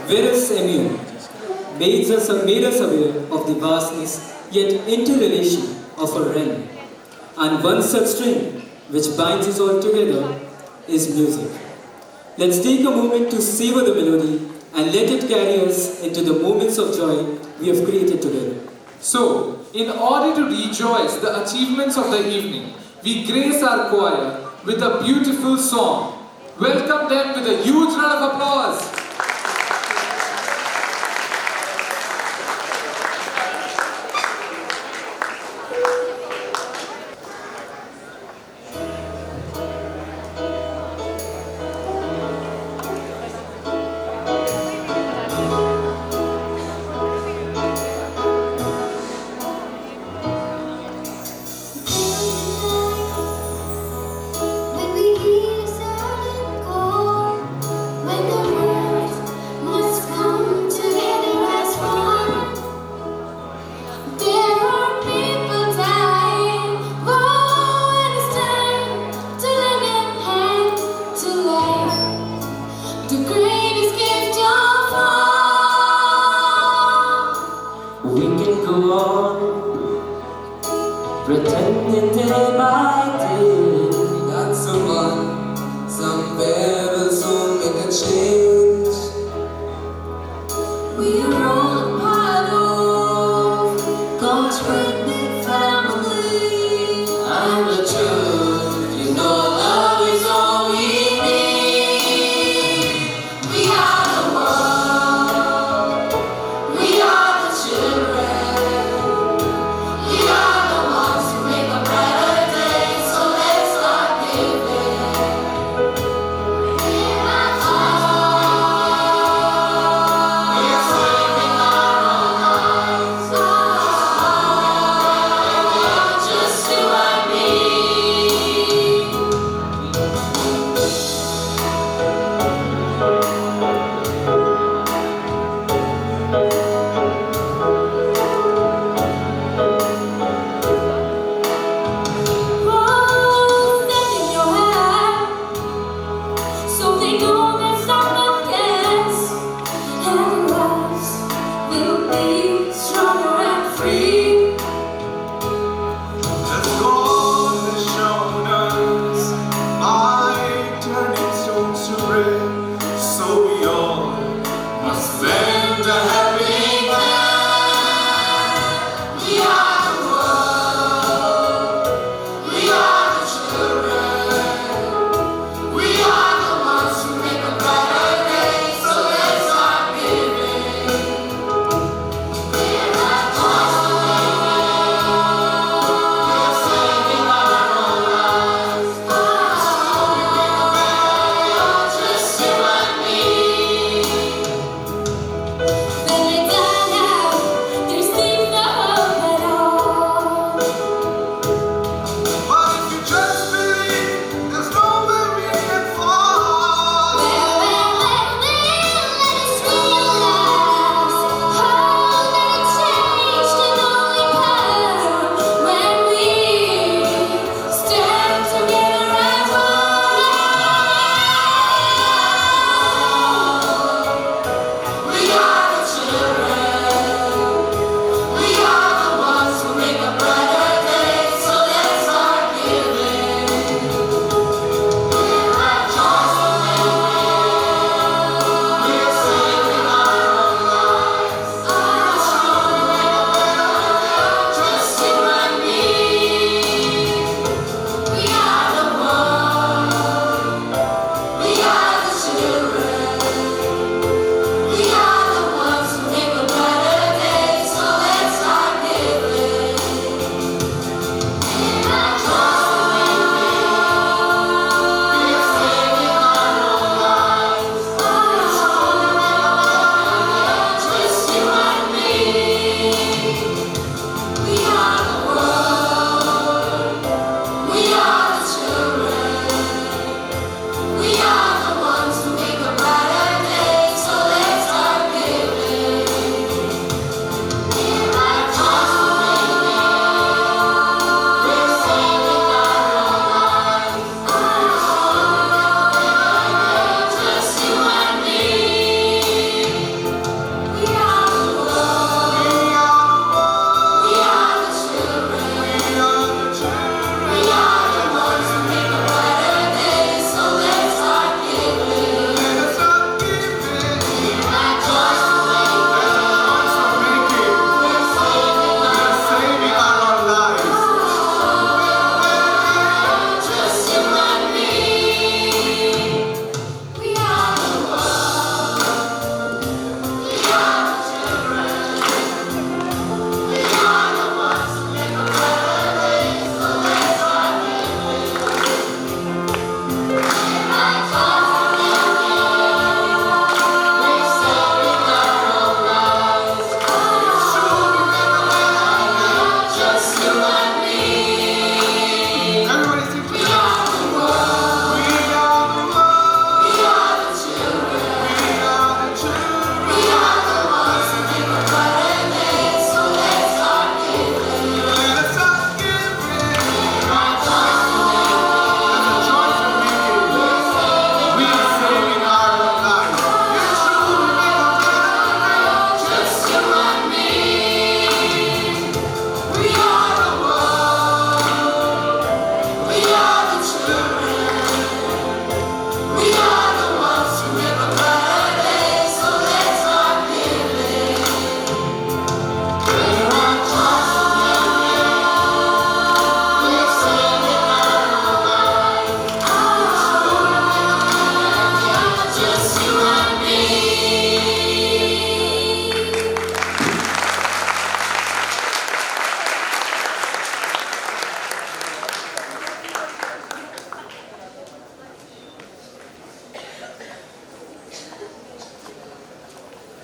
Verus MUN made us aware of the vastness yet interrelation of our realm. And one such string which binds us all together is music. Let's take a moment to savor the melody and let it carry us into the moments of joy we have created together. So, in order to rejoice the achievements of the evening, we grace our choir with a beautiful song. Welcome them with a huge round of applause. When we hear a silent call, when the world must come together as one, there are people dying. Oh, and it's time to lend a hand to life, the greatest gift of all. We can go on pretending day by day that someone somewhere will soon make a change. We are all a part of God's great big family. And the truth, you know, love is all we need. We are the world. We are the children. We are the ones who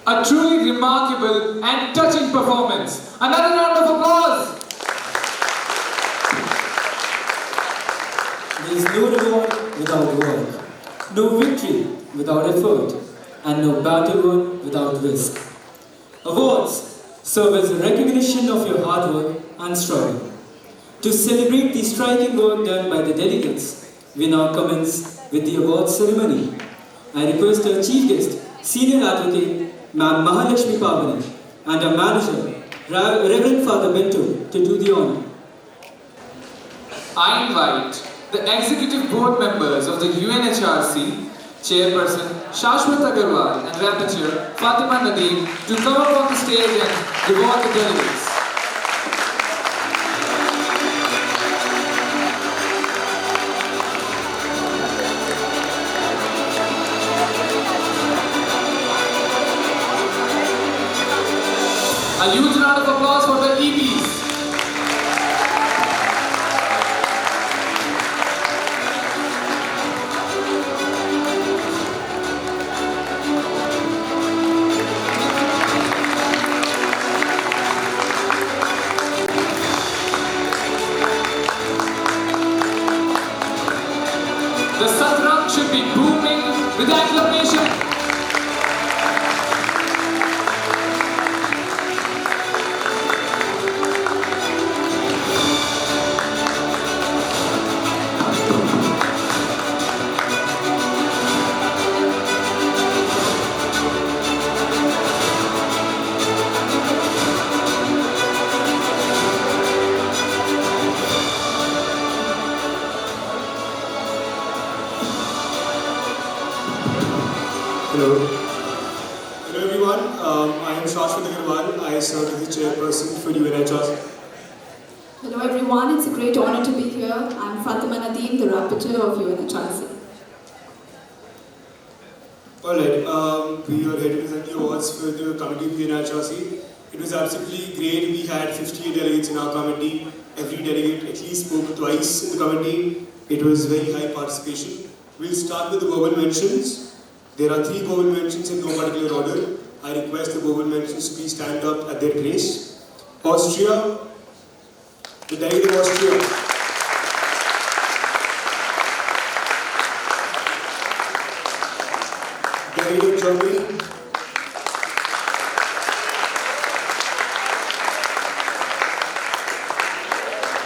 A truly remarkable and touching performance. Another round of applause. There is no reward without work, no victory without effort, and no battle won without risk. Awards serve as a recognition of your hard work and struggle. To celebrate the striking work done by the delegates, we now commence with the awards ceremony. I request our chief guest, Senior Advocate, Ma'am Mahalakshmi Pavani, and our manager, Reverend Father Bento, to do the honor. I invite the executive board members of the UNHRC, Chairperson Shashwat Agarwal and Rapporteur Fatima Nadeem to come up on the stage and reward the delegates. A huge round of applause for the EPs. The Satrang should be booming with acclamation. Hello. Hello everyone, I am Shashwat Agarwal. I serve as the chairperson for UNHRC. Hello everyone, it's a great honor to be here. I'm Fatima Nadeem, the rapporteur of UNHRC. Alright, we are here to present the awards for the committee of UNHRC. It was absolutely great. We had 58 delegates in our committee. Every delegate at least spoke twice in the committee. It was very high participation. We'll start with the verbal mentions. There are 3 verbal mentions in no particular order. I request the verbal mentions to please stand up at their place. Austria, the delegate of Austria. Delegate of Germany.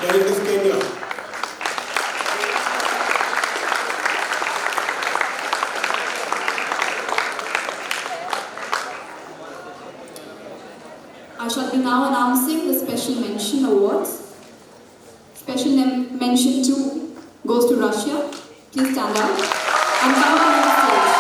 Delegate of Kenya. I shall be now announcing the Special Mention Awards. Special Mention 2 goes to Russia. Please stand up and come up on the stage.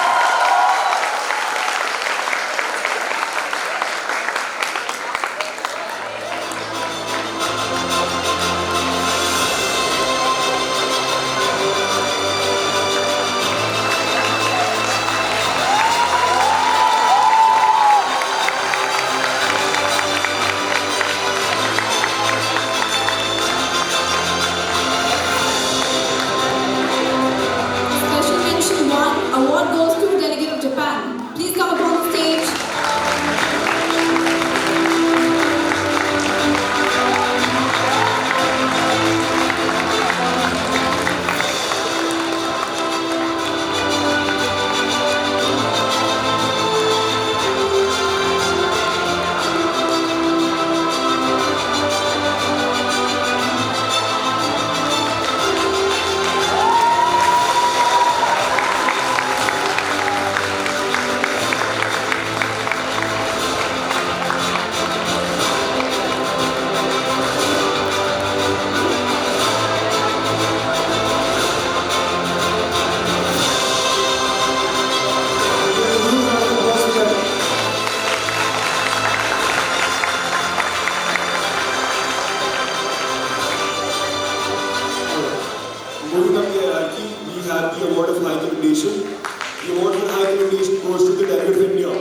Moving up the hierarchy, we have the award of high commendation. The award for high commendation goes to the delegate of India.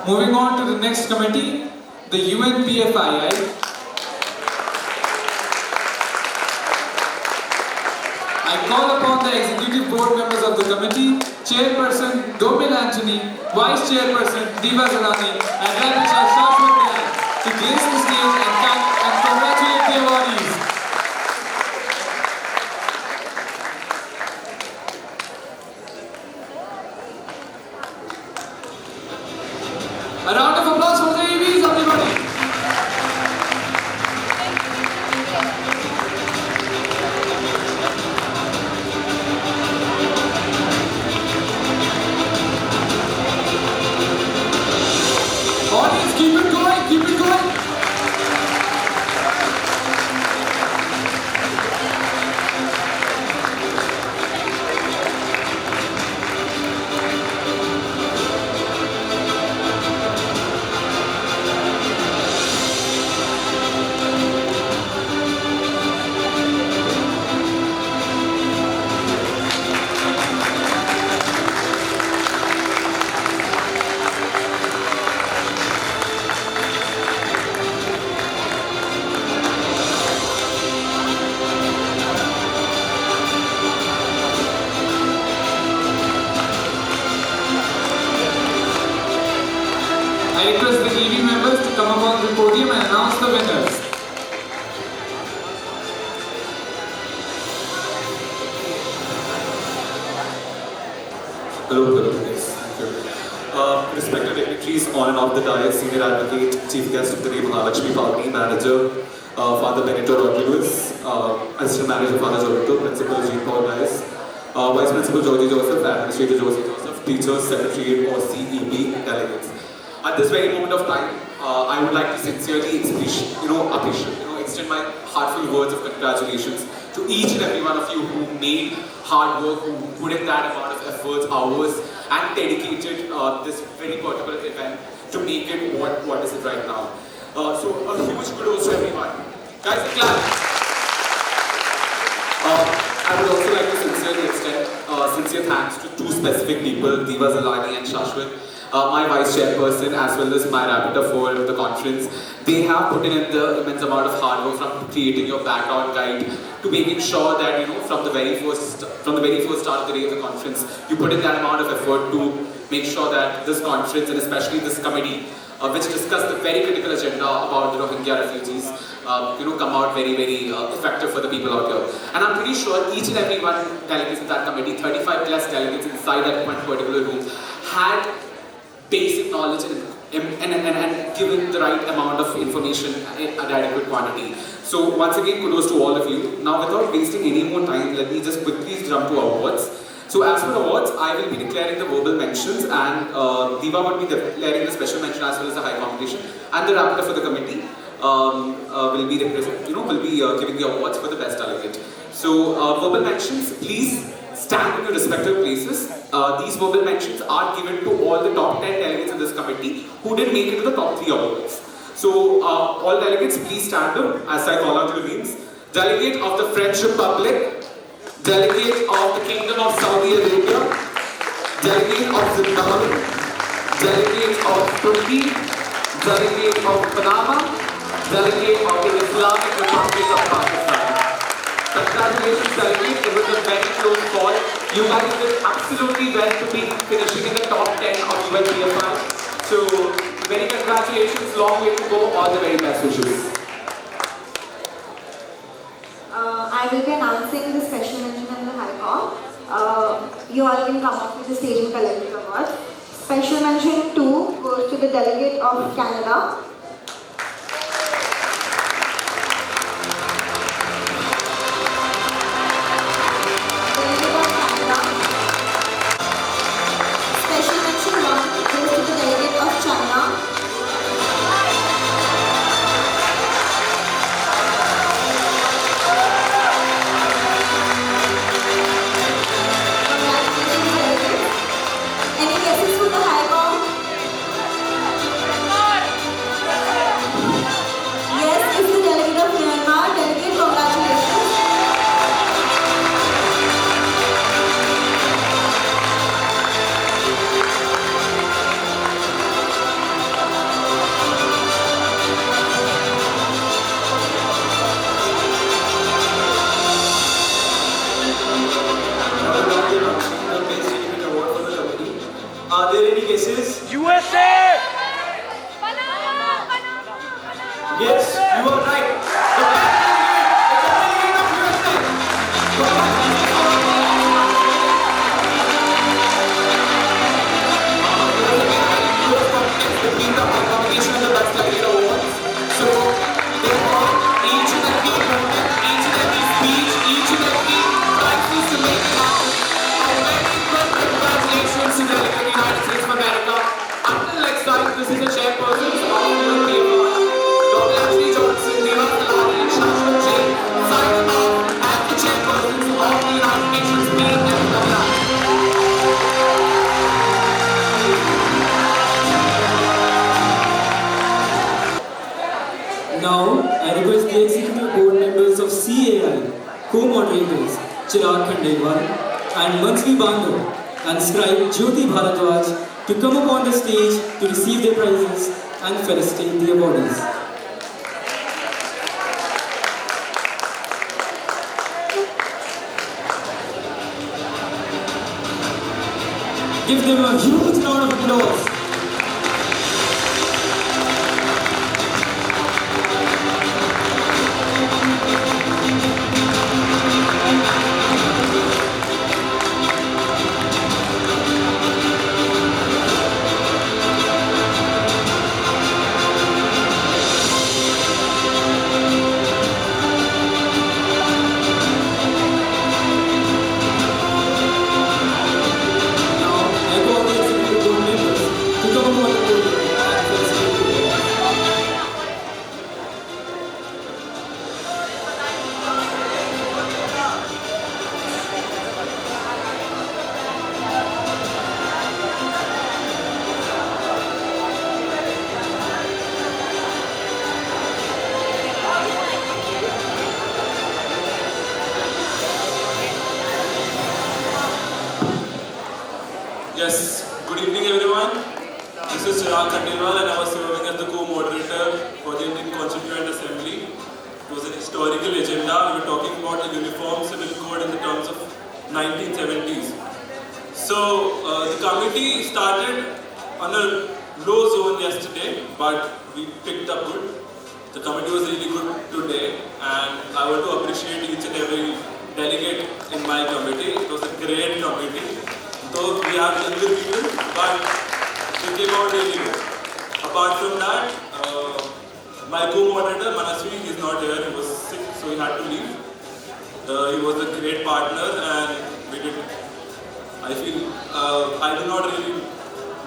Moving on to the next committee, the UNPFII. I call upon the executive board members of the committee, Chairperson Domil Anthony, Vice Chairperson Diva Zalani, and Rapporteur Shashwat Dyan to grace the stage and congratulate the awardees. A round of applause for the AVs, everybody. Audience, keep it going, keep it going. I request the EV members to come up on the podium and announce the winners. Hello, yes, thank you. Respected dignitaries on and off the dais, senior advocate, chief guest of the day, Mahalakshmi Party, manager, Father Benito Rodriguez, assistant manager, Father Zorito, principal Jean Paul Dias, vice principal Georgie Joseph, administrator Josie Joseph, teachers, secretary or CEB delegates. At this very moment of time, I would like to sincerely extend my heartfelt words of congratulations to each and every one of you who made hard work, who put in that amount of efforts, hours, and dedicated this very particular event to make it what is it right now. So a huge kudos to everyone. Guys, a clap. I would also like to sincerely extend sincere thanks to two specific people, Diva Zalani and Shashwat, my vice chairperson as well as my rapporteur for the conference. They have put in the immense amount of hard work from creating your background guide to making sure that from the very first start of the day of the conference, you put in that amount of effort to make sure that this conference and especially this committee, which discussed the very critical agenda about the Rohingya refugees, come out very, very effective for the people out here. And I'm pretty sure each and every one delegates in that committee, 35 plus delegates inside that one particular room, had basic knowledge and given the right amount of information at adequate quantity. So once again, kudos to all of you. Now without wasting any more time, let me just quickly jump to awards. So as for awards, I will be declaring the verbal mentions and Diva would be declaring the special mention as well as the high competition, and the rapporteur for the committee will be giving the awards for the best delegate. So verbal mentions, please stand in your respective places. These verbal mentions are given to all the top 10 delegates in this committee who didn't make it to the top 3 awards. So all delegates, please stand up as I call out your names. Delegate of the French Republic, Delegate of the Kingdom of Saudi Arabia, Delegate of Zimbabwe, Delegate of Turkey, Delegate of Panama, Delegate of the Islamic Republic of Pakistan. Congratulations, delegate. It was a very close call. You guys did absolutely well to be finishing in the top 10 of UNPFI. So, very congratulations. Long way to go. All the very best wishes. I will be announcing the special mention and the high call. You all can come up with the stage and collect the award. Special mention 2 goes to the delegate of Canada. Special mention 1 goes to the delegate of China. Any guesses for the high call? Are there any guesses? USA! Yes, you are right. The best delegate is the between the competition and the best delegate awards. So, therefore, each and every moment, each and every speech, each and every practice to make it happen. A very big congratulations to Delegate United States of America. Until next time, this is the chairperson of the PFR. Dr. Ashley Johnson, Deva Salani, and Shashwat Jain signing off as the chairpersons of the United Nations PFR. Now, I request the executive board members of CAI, co-moderators Chirag Khandelwal and Mansvi Bandhu and scribe Jyoti Bharadwaj to come upon the stage to receive their prizes and felicitate the awardees. Give them a huge round of applause. Yes, good evening everyone. This is Chirag Khandelwal and I was serving as the co-moderator for the Indian Constituent Assembly. It was an historical agenda. We were talking about a uniform civil code in the terms of 1970s. So the committee started on a low zone yesterday, but we picked up good. The committee was really good today and I want to appreciate each and every delegate in my committee. It was a great committee. So we have younger people, but they came out really good. Apart from that, my co-moderator Manasvi is not here. He was sick, so he had to leave. He was a great partner, and we did. I feel I do not really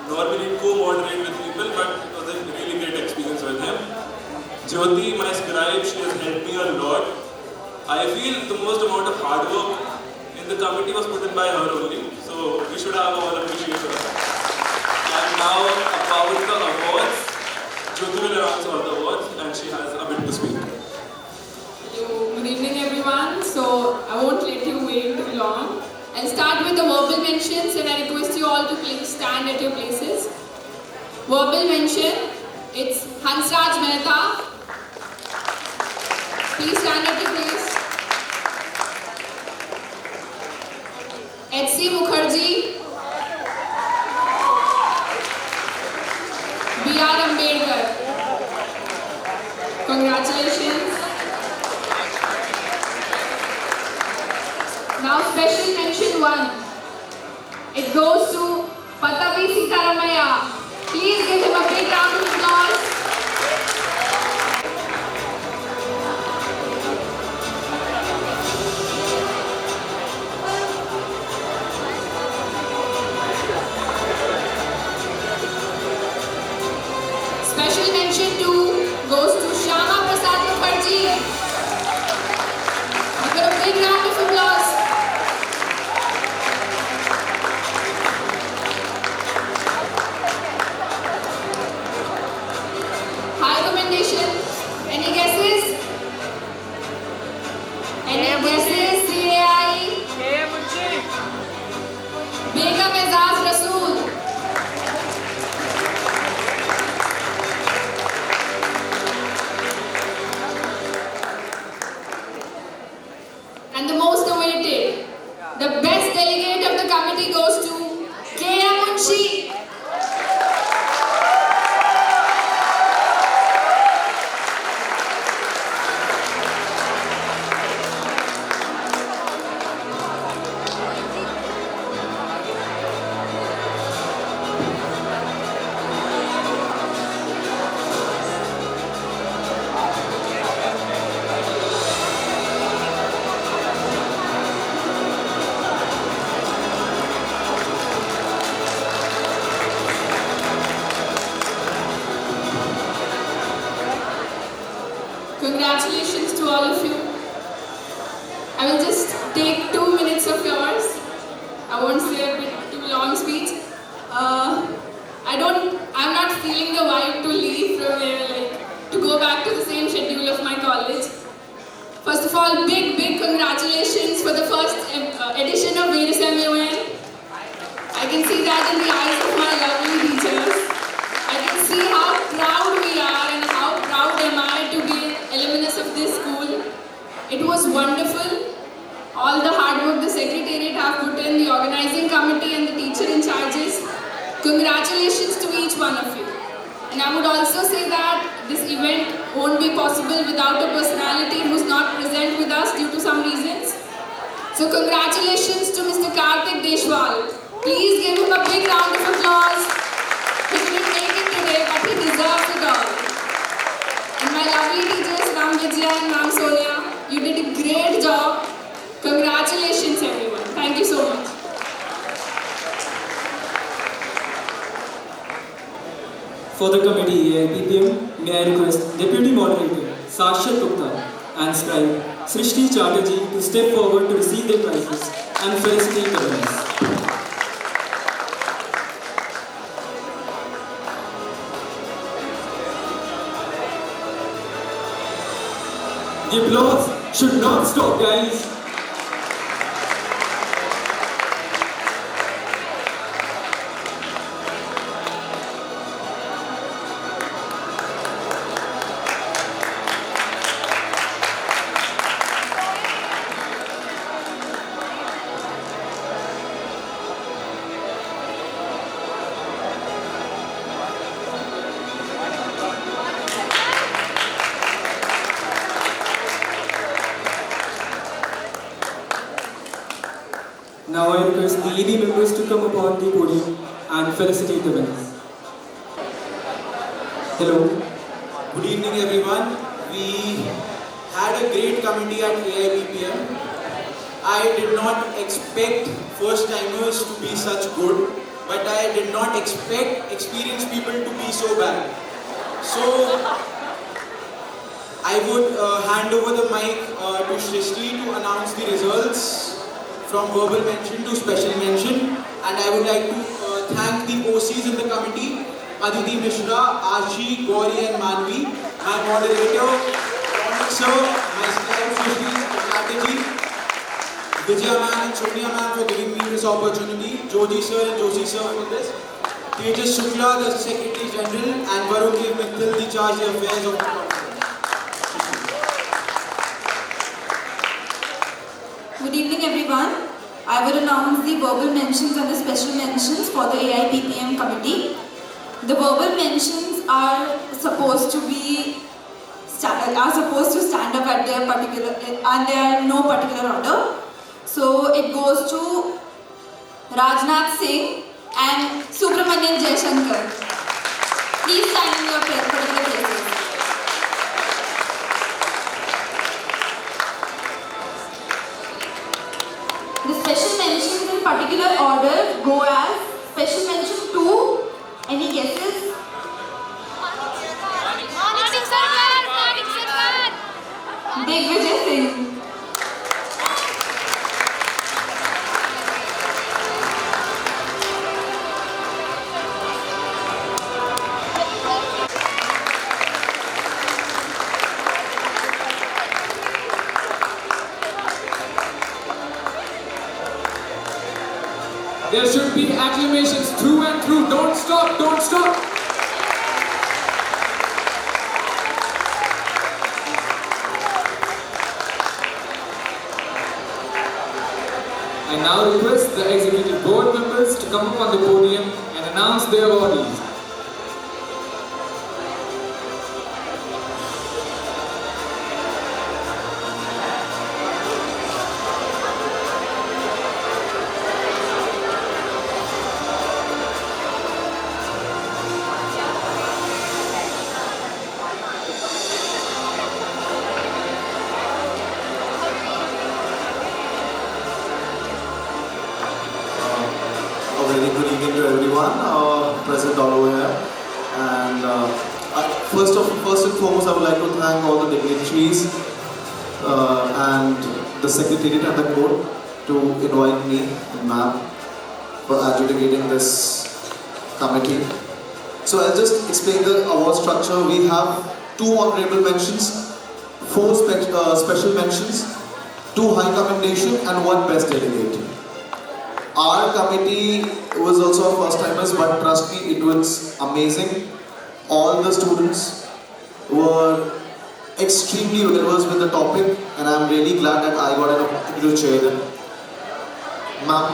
normally co-moderate with people, but it was a really great experience with him. Jyoti, my scribe, she has helped me a lot. I feel the most amount of hard work in the committee was put in by her only. So we should have all appreciate her. And now about the awards, Jyoti will announce all the awards and she has a bit to speak. Good evening everyone. So I won't let you wait too long. I'll start with the verbal mentions and I request you all to please stand at your places. Verbal mention, it's Hansraj Mehta. Please stand at your place. H.C. Mukherjee, B.R. Ambedkar. Congratulations. Now special mention 1. It goes to Patabi Sitaramaya. Please give him a big round of applause. Special mention 2 goes to Shama Prasad Mukherjee. Give a big round of applause. I won't say a bit too long speech. I'm not feeling the vibe to leave from here, like, to go back to the same schedule of my college. First of all, big congratulations for the first edition of Verus MUN. I can see that in the eyes of my lovely teachers. I can see how proud we are and how proud am I to be an alumnus of this school. It was wonderful. All the hard work the secretariat have put in, the organizing committee and the teacher in charges. Congratulations to each one of you. And I would also say that this event won't be possible without a personality who's not present with us due to some reasons. So congratulations to Mr. Karthik Deshwal. Please give him a big round of applause. He couldn't make it today, but he deserves it all. And my lovely teachers, Ram Vijaya and Ram Sonia, you did a great job. Congratulations everyone. Thank you so much. For the committee AIPPM, may I request Deputy Moderator Sakshat Gupta and Scribe Srishti Chatterjee to step forward to receive their prizes and felicitate the winners. The applause should not stop, guys. Now I request the ED members to come upon the podium and felicitate the winners. Hello. Good evening everyone. We had a great committee at AIPPM. I did not expect first timers to be such good, but I did not expect experienced people to be so bad. So I would hand over the mic to Shrishti to announce the results from verbal mention to special mention, and I would like to thank the OCs in the committee, Aditi Mishra, Ashi, Gauri and Manvi, my moderator, sir, my scribe Srishti Chatterjee, Vijaya ma'am and Sonia ma'am for giving me this opportunity, Joji sir and Joshi sir for this, Tejas Shukla, the Secretary General, and Varun Mittal, the Charge of Affairs of the conference. Good evening everyone. I will announce the verbal mentions and the special mentions for the AIPPM committee. The verbal mentions are supposed to stand up at their particular, and there are no particular order. So it goes to Rajnath Singh and Subramanian Jaishankar. Please stand in your particular places. The special mentions in particular order go as special mention 2. Any guesses? Digvijay Singh. There should be acclamations through and through. Don't stop, don't stop. I now request the executive board members to come up on the podium and announce their awardees. Very good evening to everyone present all over here. And first and foremost, I would like to thank all the dignitaries and the secretariat and the court to invite me and ma'am for adjudicating this committee. So I'll just explain the award structure. We have 2 honorable mentions, 4 special mentions, 2 high commendation and 1 best delegate. Our committee was also our first timers, but trust me, it was amazing. All the students were extremely well versed with the topic, and I'm really glad that I got an opportunity to chair them. Ma'am.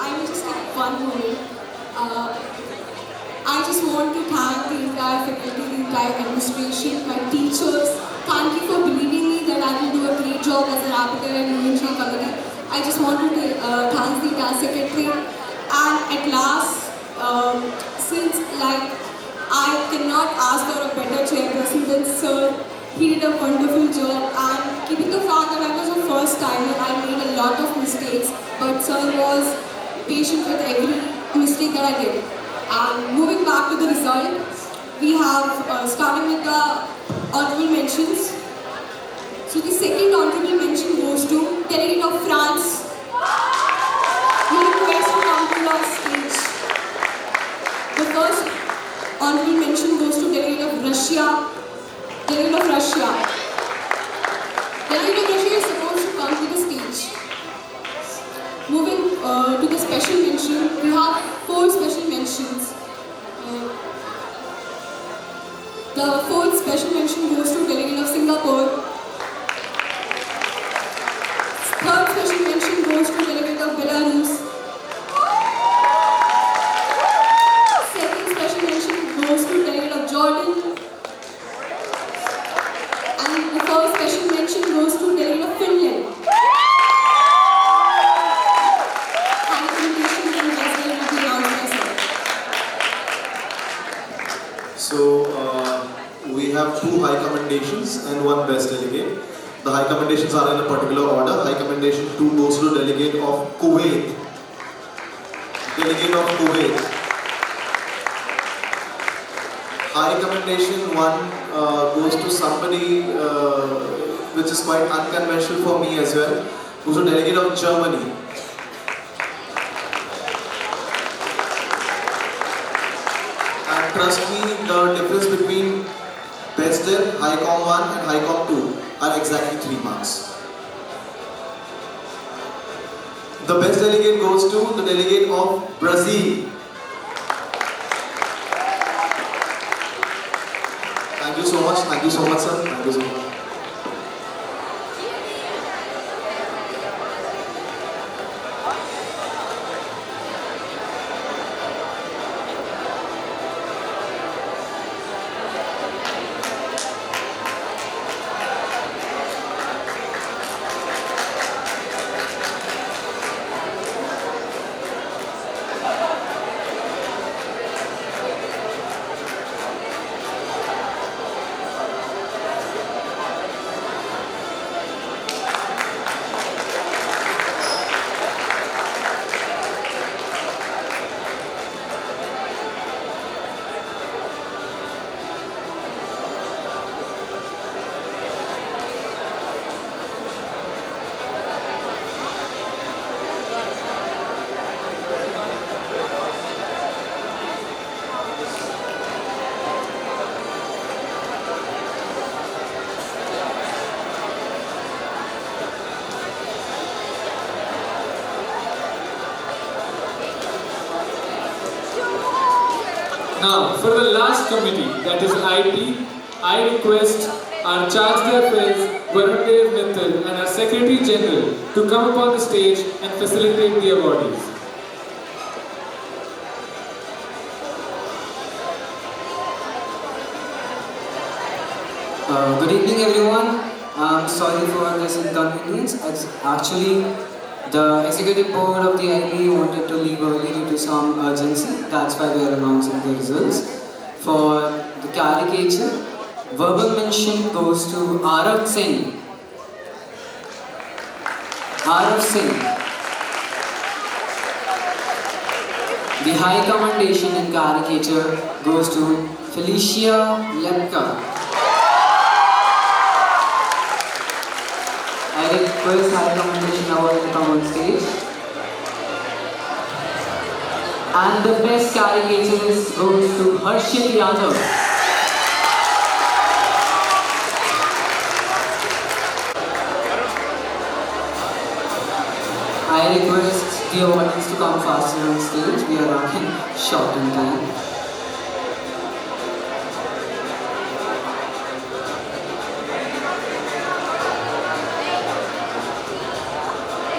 I will just take one moment. I just want to thank the entire faculty, the entire administration, my teachers. Thank you for believing me that I will do a great job as a rapporteur and inauguration committee. I just want to thank the entire secretary. And at last, since I cannot ask for a better chairperson than Sir, he did a wonderful job. And keeping the fact that I was a first timer, I made a lot of mistakes, but Sir was patient with every mistake that I did. And moving back to the result, we have starting with the honorable mentions. So the second honorable mention goes to Delegate of France. We request to come to our stage. The first honorable mention goes to Delegate of Russia. Delegate of Russia. Delegate of Russia is supposed to come to the stage. Moving to the special mention, we have 4 special mentions. The 4th special mention goes to Delegate of Singapore. 3rd special mention goes to Delegate of Belarus. 2nd special mention goes to Delegate of Jordan. And the 1st special mention goes to Delegate of Finland. So we have 2 high commendations and 1 best delegate. The high commendations are in a particular order. High commendation 2 goes to the delegate of Kuwait. Delegate of Kuwait. High commendation 1 goes to somebody which is quite unconventional for me as well. Goes to delegate of Germany. And trust me, the difference between best del, high com 1 and high com 2 are exactly 3 marks. The best delegate goes to the delegate of Brazil. Thank you so much sir, thank you so much. Now, for the last committee, that is IT, I request our Charge d'Affaires, Varun Mittal, and our Secretary General to come upon the stage and facilitate the awardees. Good evening everyone. I'm sorry for this inconvenience. It's actually the executive board of the IB wanted to leave early due to some urgency. That's why we are announcing the results. For the caricature, verbal mention goes to Arav Singh. Arav Singh. The high commendation in caricature goes to Felicia Lepka. I request high commendation award to come on stage. And the best carrying HMS goes to Harshit Yadav. I request the audience to come faster on stage. We are running short in time.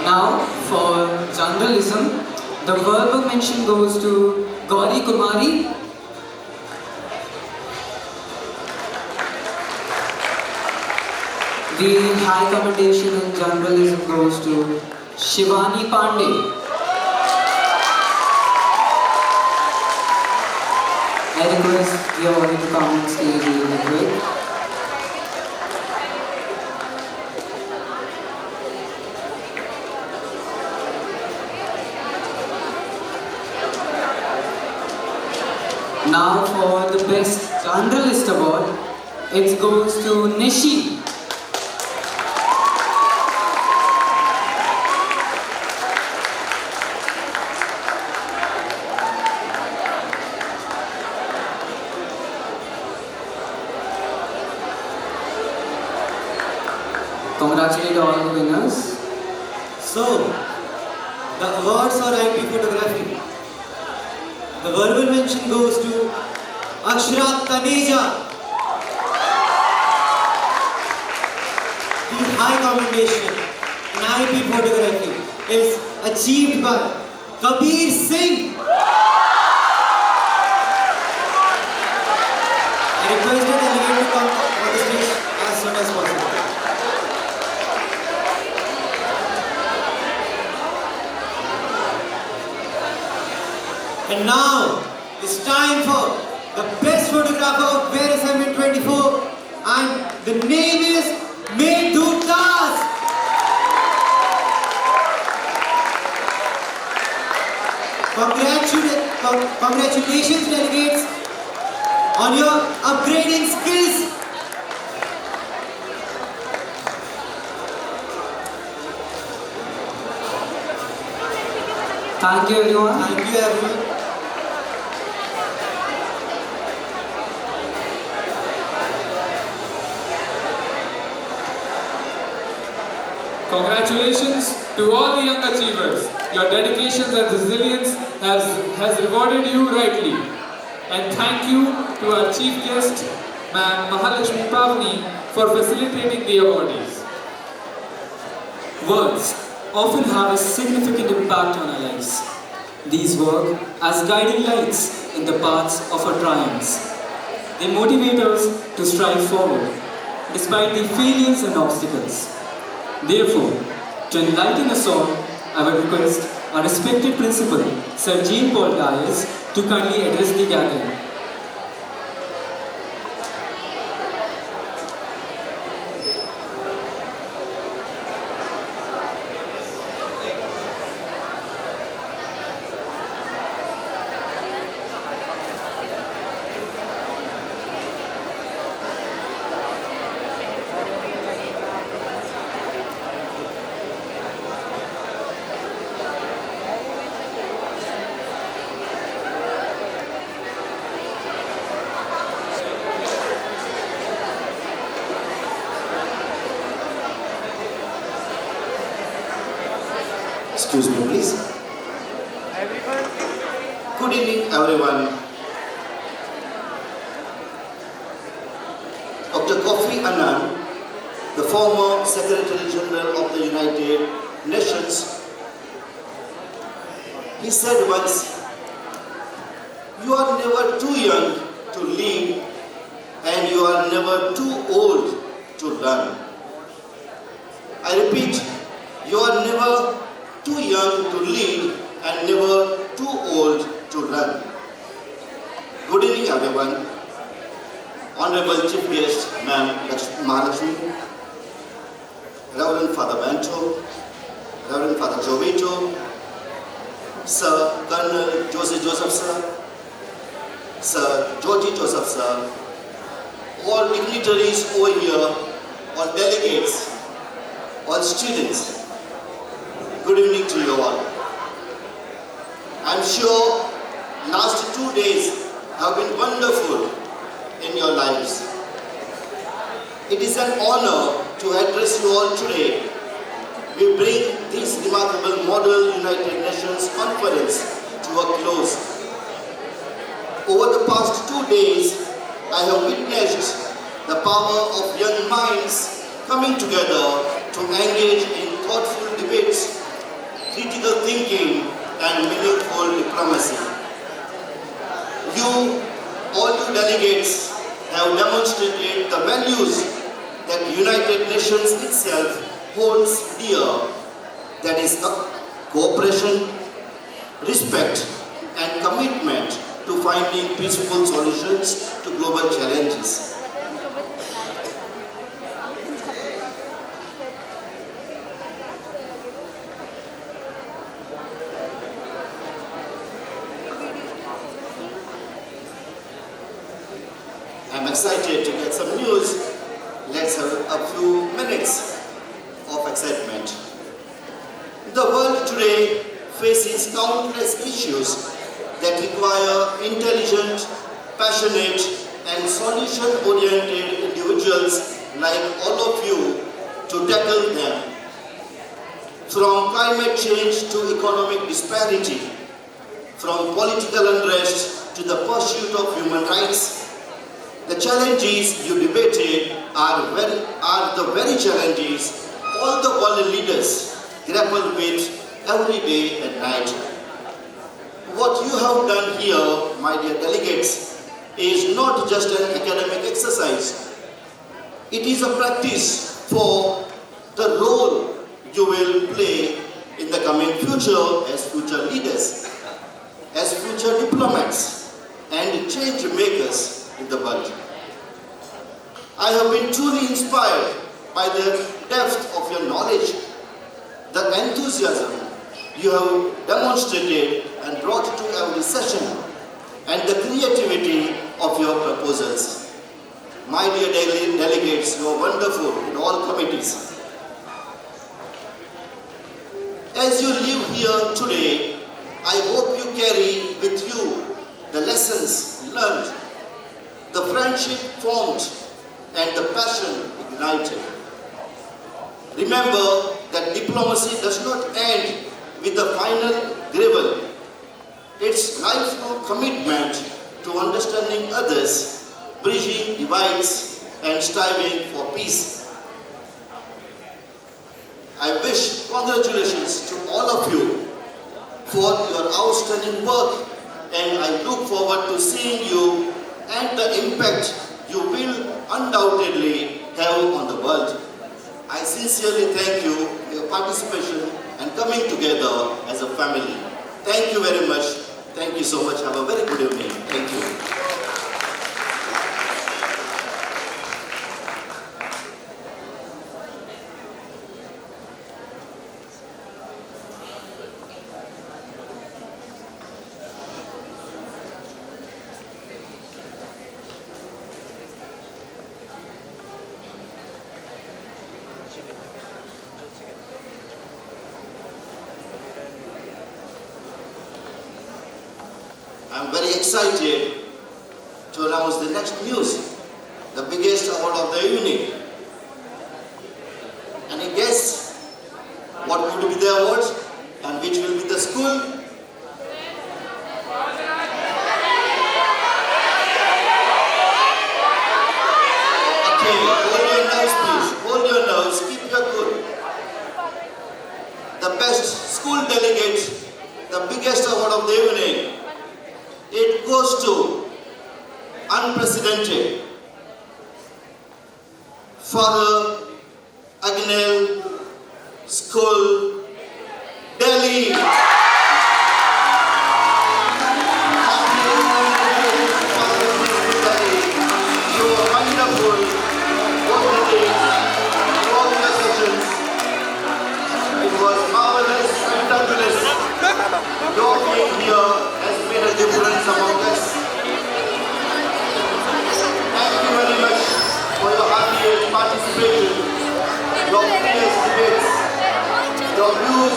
Now, for journalism, the verbal mention goes to Gauri Kumari. The high commendation in journalism goes to Shivani Pandey. I request the audience to come on stage really quick. Now for the best journalist award, it goes to Nishi. Congratulate all the winners. So, the awards for IP photography. The verbal mention goes to Akshara Taneja. The high commendation in IP photography is achieved by Kabir Singh. I request the delegate to come on the stage as soon as possible. And now, it's time for the best photographer of Verus 24, and the name is Medhu Das. Congratulations delegates on your upgrading skills. Thank you everyone. Thank you everyone. Congratulations to all the young achievers. Your dedication and resilience has rewarded you rightly. And thank you to our chief guest, Ma'am Mahalakshmi Pavni, for facilitating the awardees. Words often have a significant impact on our lives. These work as guiding lights in the paths of our triumphs. They motivate us to strive forward, despite the failures and obstacles. Therefore, to enlighten us all, I would request our respected principal, Sir Jean Paul Dias, to kindly address the gathering. Excuse me, please. Good evening, everyone. Dr. Kofi Annan, the former Secretary General of the United Nations, he said once, "You are never too young to lead, and you are never too old to learn." I repeat, you are never too young to lead and never too old to learn. Good evening, everyone. Honorable Chief Guest, Ma'am Mahalakshmi, Reverend Father Banto, Reverend Father Jovito, Sir Colonel Joseph Sir, Sir Georgie Joseph Sir, all dignitaries over here, all delegates, all students, good evening to you all. I'm sure last 2 days have been wonderful in your lives. It is an honor to address you all today. We bring this remarkable Model United Nations Conference to a close. Over the past 2 days, I have witnessed the power of young minds coming together to engage in thoughtful debates, critical thinking, and meaningful diplomacy. All you delegates have demonstrated the values that the United Nations itself holds dear, that is cooperation, respect, and commitment to finding peaceful solutions to global challenges. I'm excited to get some news. Let's have a few minutes of excitement. The world today faces countless issues that require intelligent, passionate, and solution-oriented individuals like all of you to tackle them. From climate change to economic disparity, from political unrest to the pursuit of human rights, the challenges you debated are the very challenges all the world leaders grapple with every day and night. What you have done here, my dear delegates, is not just an academic exercise. It is a practice for the role you will play in the coming future as future leaders, as future diplomats, and change makers in the world. I have been truly inspired by the depth of your knowledge, the enthusiasm you have demonstrated and brought to every session, and the creativity of your proposals. My dear delegates, you are wonderful in all committees. As you live here today, I hope you carry with you the lessons learned, the friendship formed, and the passion ignited. Remember that diplomacy does not end with the final gravel. It's lifelong commitment to understanding others, bridging divides, and striving for peace. I wish congratulations to all of you for your outstanding work, and I look forward to seeing you and the impact you will undoubtedly have on the world. I sincerely thank you for your participation and coming together as a family. Thank you very much. Thank you so much. Have a very good evening. Thank you. I'm very excited to announce the next news, the biggest award of the evening. Any guess what would be the award and which will be the school? Okay, hold your nose please, hold your nose, keep your cool. The best school delegate, the biggest award of the evening, it goes to unprecedented Father Agnel School, Delhi. You are wonderful, all your sessions. It was marvelous, fantabulous. Your being here has made a difference among us. Thank you very much for your hearty participation, your fierce debates, your views.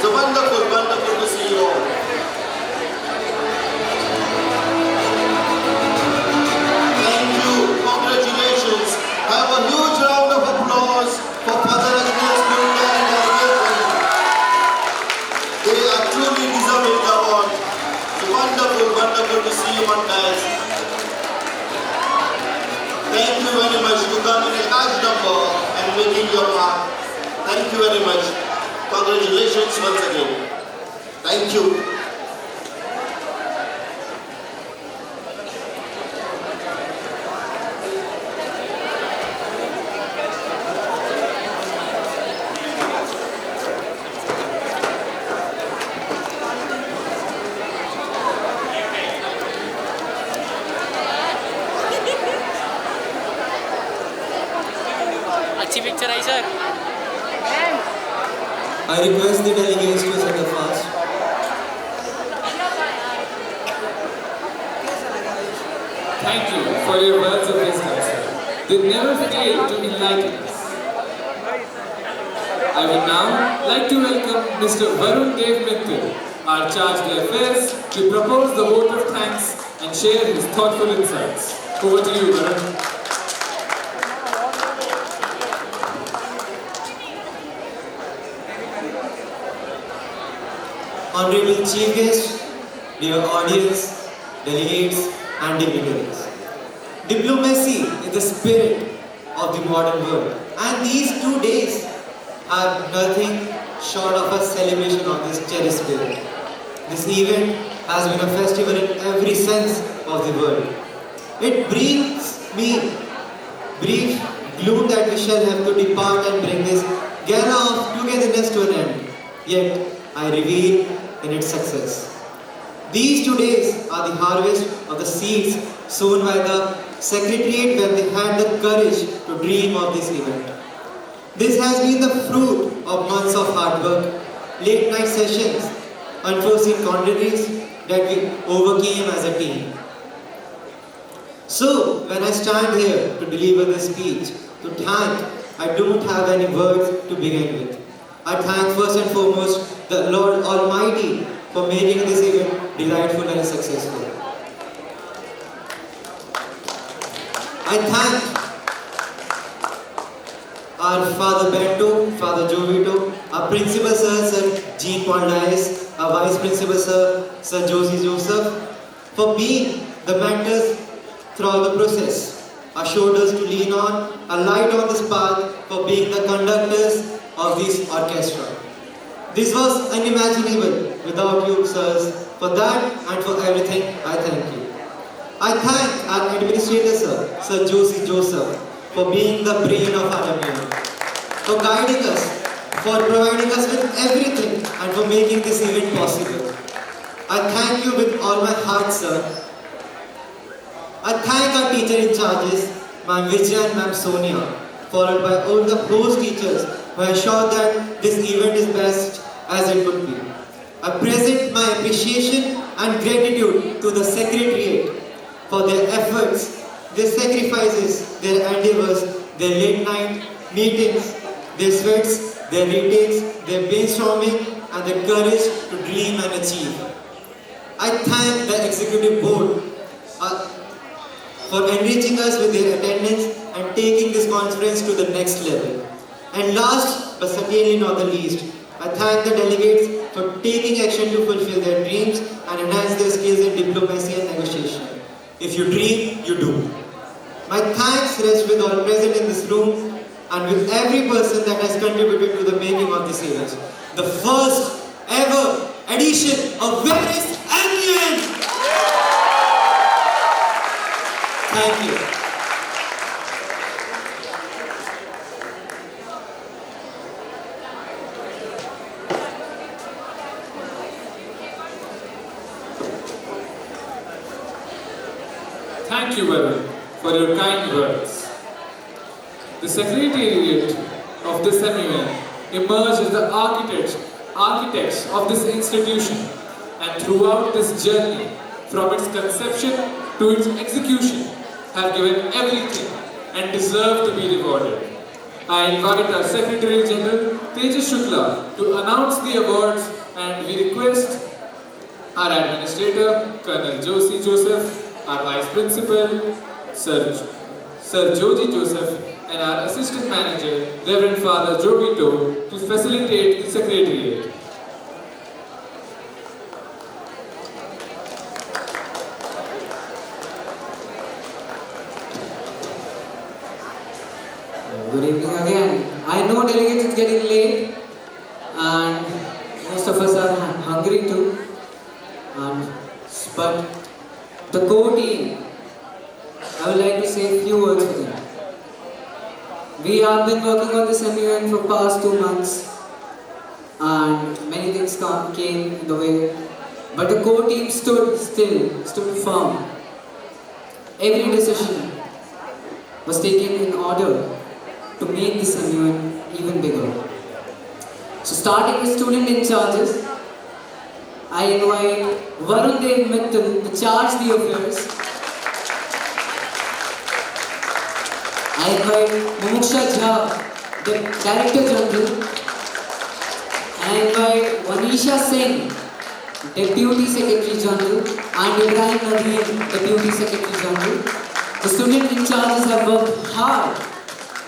The wonderful, wonderful to see you all. Thank you. Congratulations. Have a huge round of applause for Father Agnes Gupta and Agnes. They are truly deserving the award. It's wonderful, wonderful to see you on dance. Thank you very much to come in a large number and making your mark. Thank you very much. Congratulations once again. Thank you. अच्छी picture I sir. I request the delegates to set a fast. Thank you for your words of wisdom, sir. They never fail to enlighten us. I would now like to welcome Mr. Varun Dev Mittal, our charge d'affaires, to propose the vote of thanks and share his thoughtful insights. Over to you, Varun. Honorable Chief Guest, dear audience, delegates and dignitaries. Diplomacy is the spirit of the modern world, and these 2 days are nothing short of a celebration of this cherished spirit. This event has been a festival in every sense of the word. It brings me brief gloom that we shall have to depart and bring this gala of togetherness to an end. Yet I reveal in its success. These 2 days are the harvest of the seeds sown by the Secretariat when they had the courage to dream of this event. This has been the fruit of months of hard work, late night sessions, unforeseen contraries that we overcame as a team. So, when I stand here to deliver this speech, to thank, I don't have any words to begin with. I thank first and foremost the Lord Almighty for making this event delightful and successful. I thank our Father Bento, Father Jovito, our Principal Sir, Sir Jean Paul Dias, our Vice Principal Sir, Sir Josie Joseph, for being the mentors throughout the process, our shoulders to lean on, a light on this path, for being the conductors of this orchestra. This was unimaginable without you, sirs. For that and for everything, I thank you. I thank our administrator, sir, Sir Josie Joseph, for being the brain of our union, for guiding us, for providing us with everything, and for making this event possible. I thank you with all my heart, sir. I thank our teacher in charges, Ma'am Vijay and Ma'am Sonia, followed by all the host teachers who ensured that this event is best as it could be. I present my appreciation and gratitude to the Secretariat for their efforts, their sacrifices, their endeavors, their late night meetings, their sweats, their retakes, their brainstorming, and their courage to dream and achieve. I thank the Executive Board for enriching us with their attendance and taking this conference to the next level. And last but certainly not the least, I thank the delegates for taking action to fulfill their dreams and enhance their skills in diplomacy and negotiation. If you dream, you do. My thanks rest with all present in this room and with every person that has contributed to the making of this event. The first ever edition of Verus Annual. Thank you. Thank you, Varun, for your kind words. The Secretariat of this event emerged as the architects of this institution, and throughout this journey, from its conception to its execution, have given everything and deserve to be rewarded. I invite our Secretary General, Tejas Shukla, to announce the awards And we request our administrator, Colonel Josie Joseph, our vice principal, Sir Joji Joseph, and our assistant manager, Reverend Father Jovito, to facilitate the secretariat. Good evening again. I know delegates is getting late and most of us are hungry too. But the core team, I would like to say a few words for them. We have been working on this MUN for past 2 months and many things came in the way. But the core team stood firm. Every decision was taken in order to make this MUN even bigger. So starting with student in charges, I invite Varun Dev Mittal to charge the affairs. I invite Mumuksha Jha, the Director General. I invite Vanisha Singh, Deputy Secretary General, and Ibrahim Nadeem, Deputy Secretary General. The student in charges have worked hard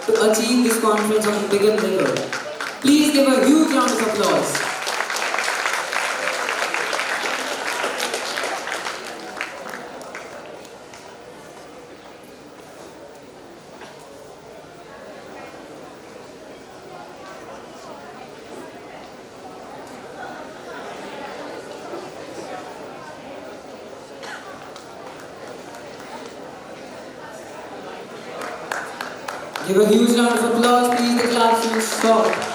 to achieve this conference on a bigger level. Please give a huge round of applause. Give a huge round of applause, please. The claps will stop.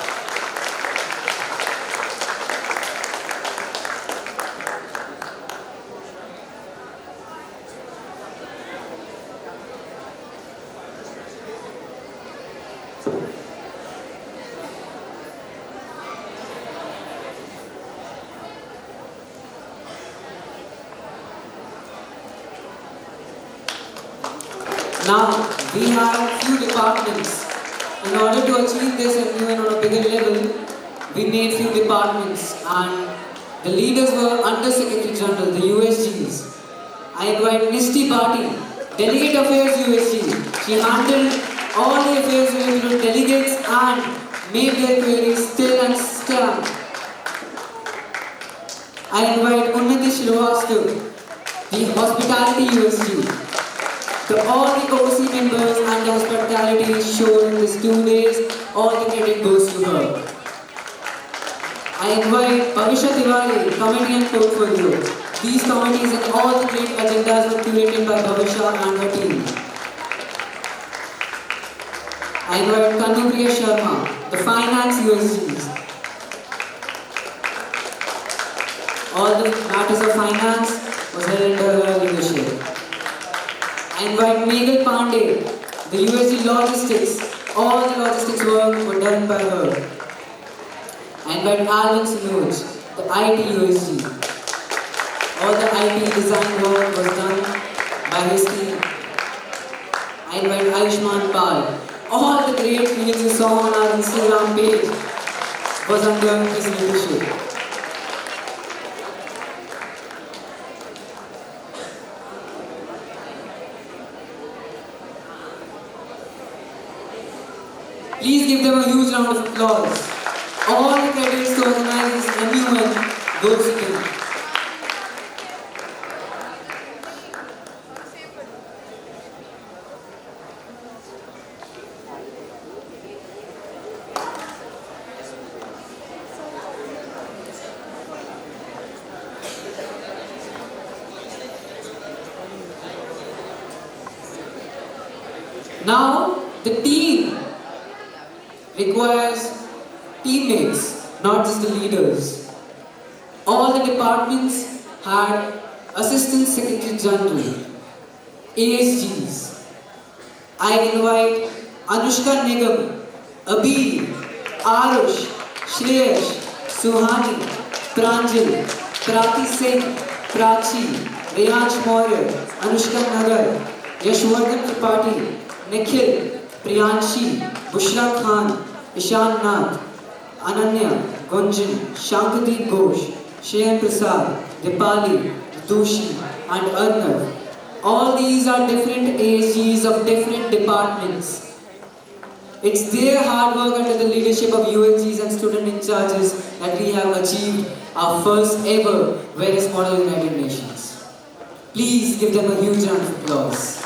Now, we have few departments. In order to achieve this MUN on a bigger level, we made few departments and the leaders were Under Secretary General, the USGs. I invite Nishti Bhati, Delegate Affairs USG. She handled all the affairs related to delegates and made their queries still and stamp. I invite Unnati Srivastav, the Hospitality USG. To all the OC members and the hospitality shown in these 2 days, all the credit goes to her. I invite Bhavisha Tiwari, Committee and Portfolio. These committees and all the great agendas were curated by Bhavisha and her team. I invite Kanupriya Sharma, the Finance USGs. All the matters of finance was held under her leadership. I invite Meghal Pandey, the USG Logistics. All the logistics work were done by her. I invite Alan Sinoj, the IT USG. All the IT design work was done by his team. I invite Ayushman Pal. All the great reels you saw on our Instagram page was under his leadership. Please give them a huge round of applause. All the credits to organize this MUN goes to them. Now, the team requires teammates, not just the leaders. All the departments had Assistant Secretary General, ASGs. I invite Anushka Nigam, Abhi, Arush, Shreyash, Suhani, Pranjal, Krati Singh, Prachi, Reyansh Maurya, Anushka Nagar, Yashwardhan Tripathi, Nikhil, Priyanshi, Bushra Khan, Ishan Nath, Ananya, Gunjan, Shankadeep Ghosh, Shayan Prasad, Dipali, Doshi, and Arnav. All these are different ASGs of different departments. It's their hard work under the leadership of ULGs and student in charges that we have achieved our first ever Verus Model United Nations. Please give them a huge round of applause.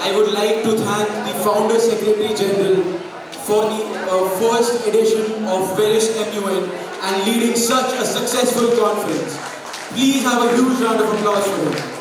I would like to thank the Founder Secretary General for the first edition of Verus MUN and leading such a successful conference. Please have a huge round of applause for him.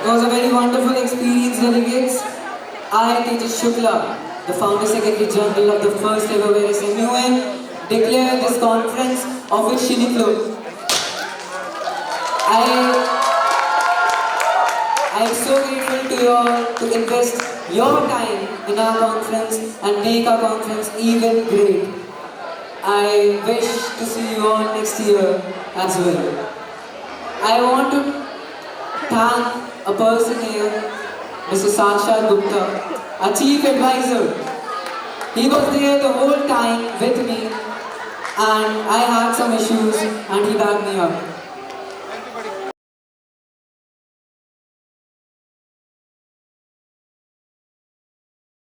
It was a very wonderful experience, delegates. I, Tejas Shukla, the Founder Secretary General of the first ever Verus MUN, declare this conference officially closed. I am so grateful to you all to invest your time in our conference and make our conference even great. I wish to see you all next year as well. I want to thank a person here, Mr. Sakshat Gupta, our Chief Advisor. He was there the whole time with me and I had some issues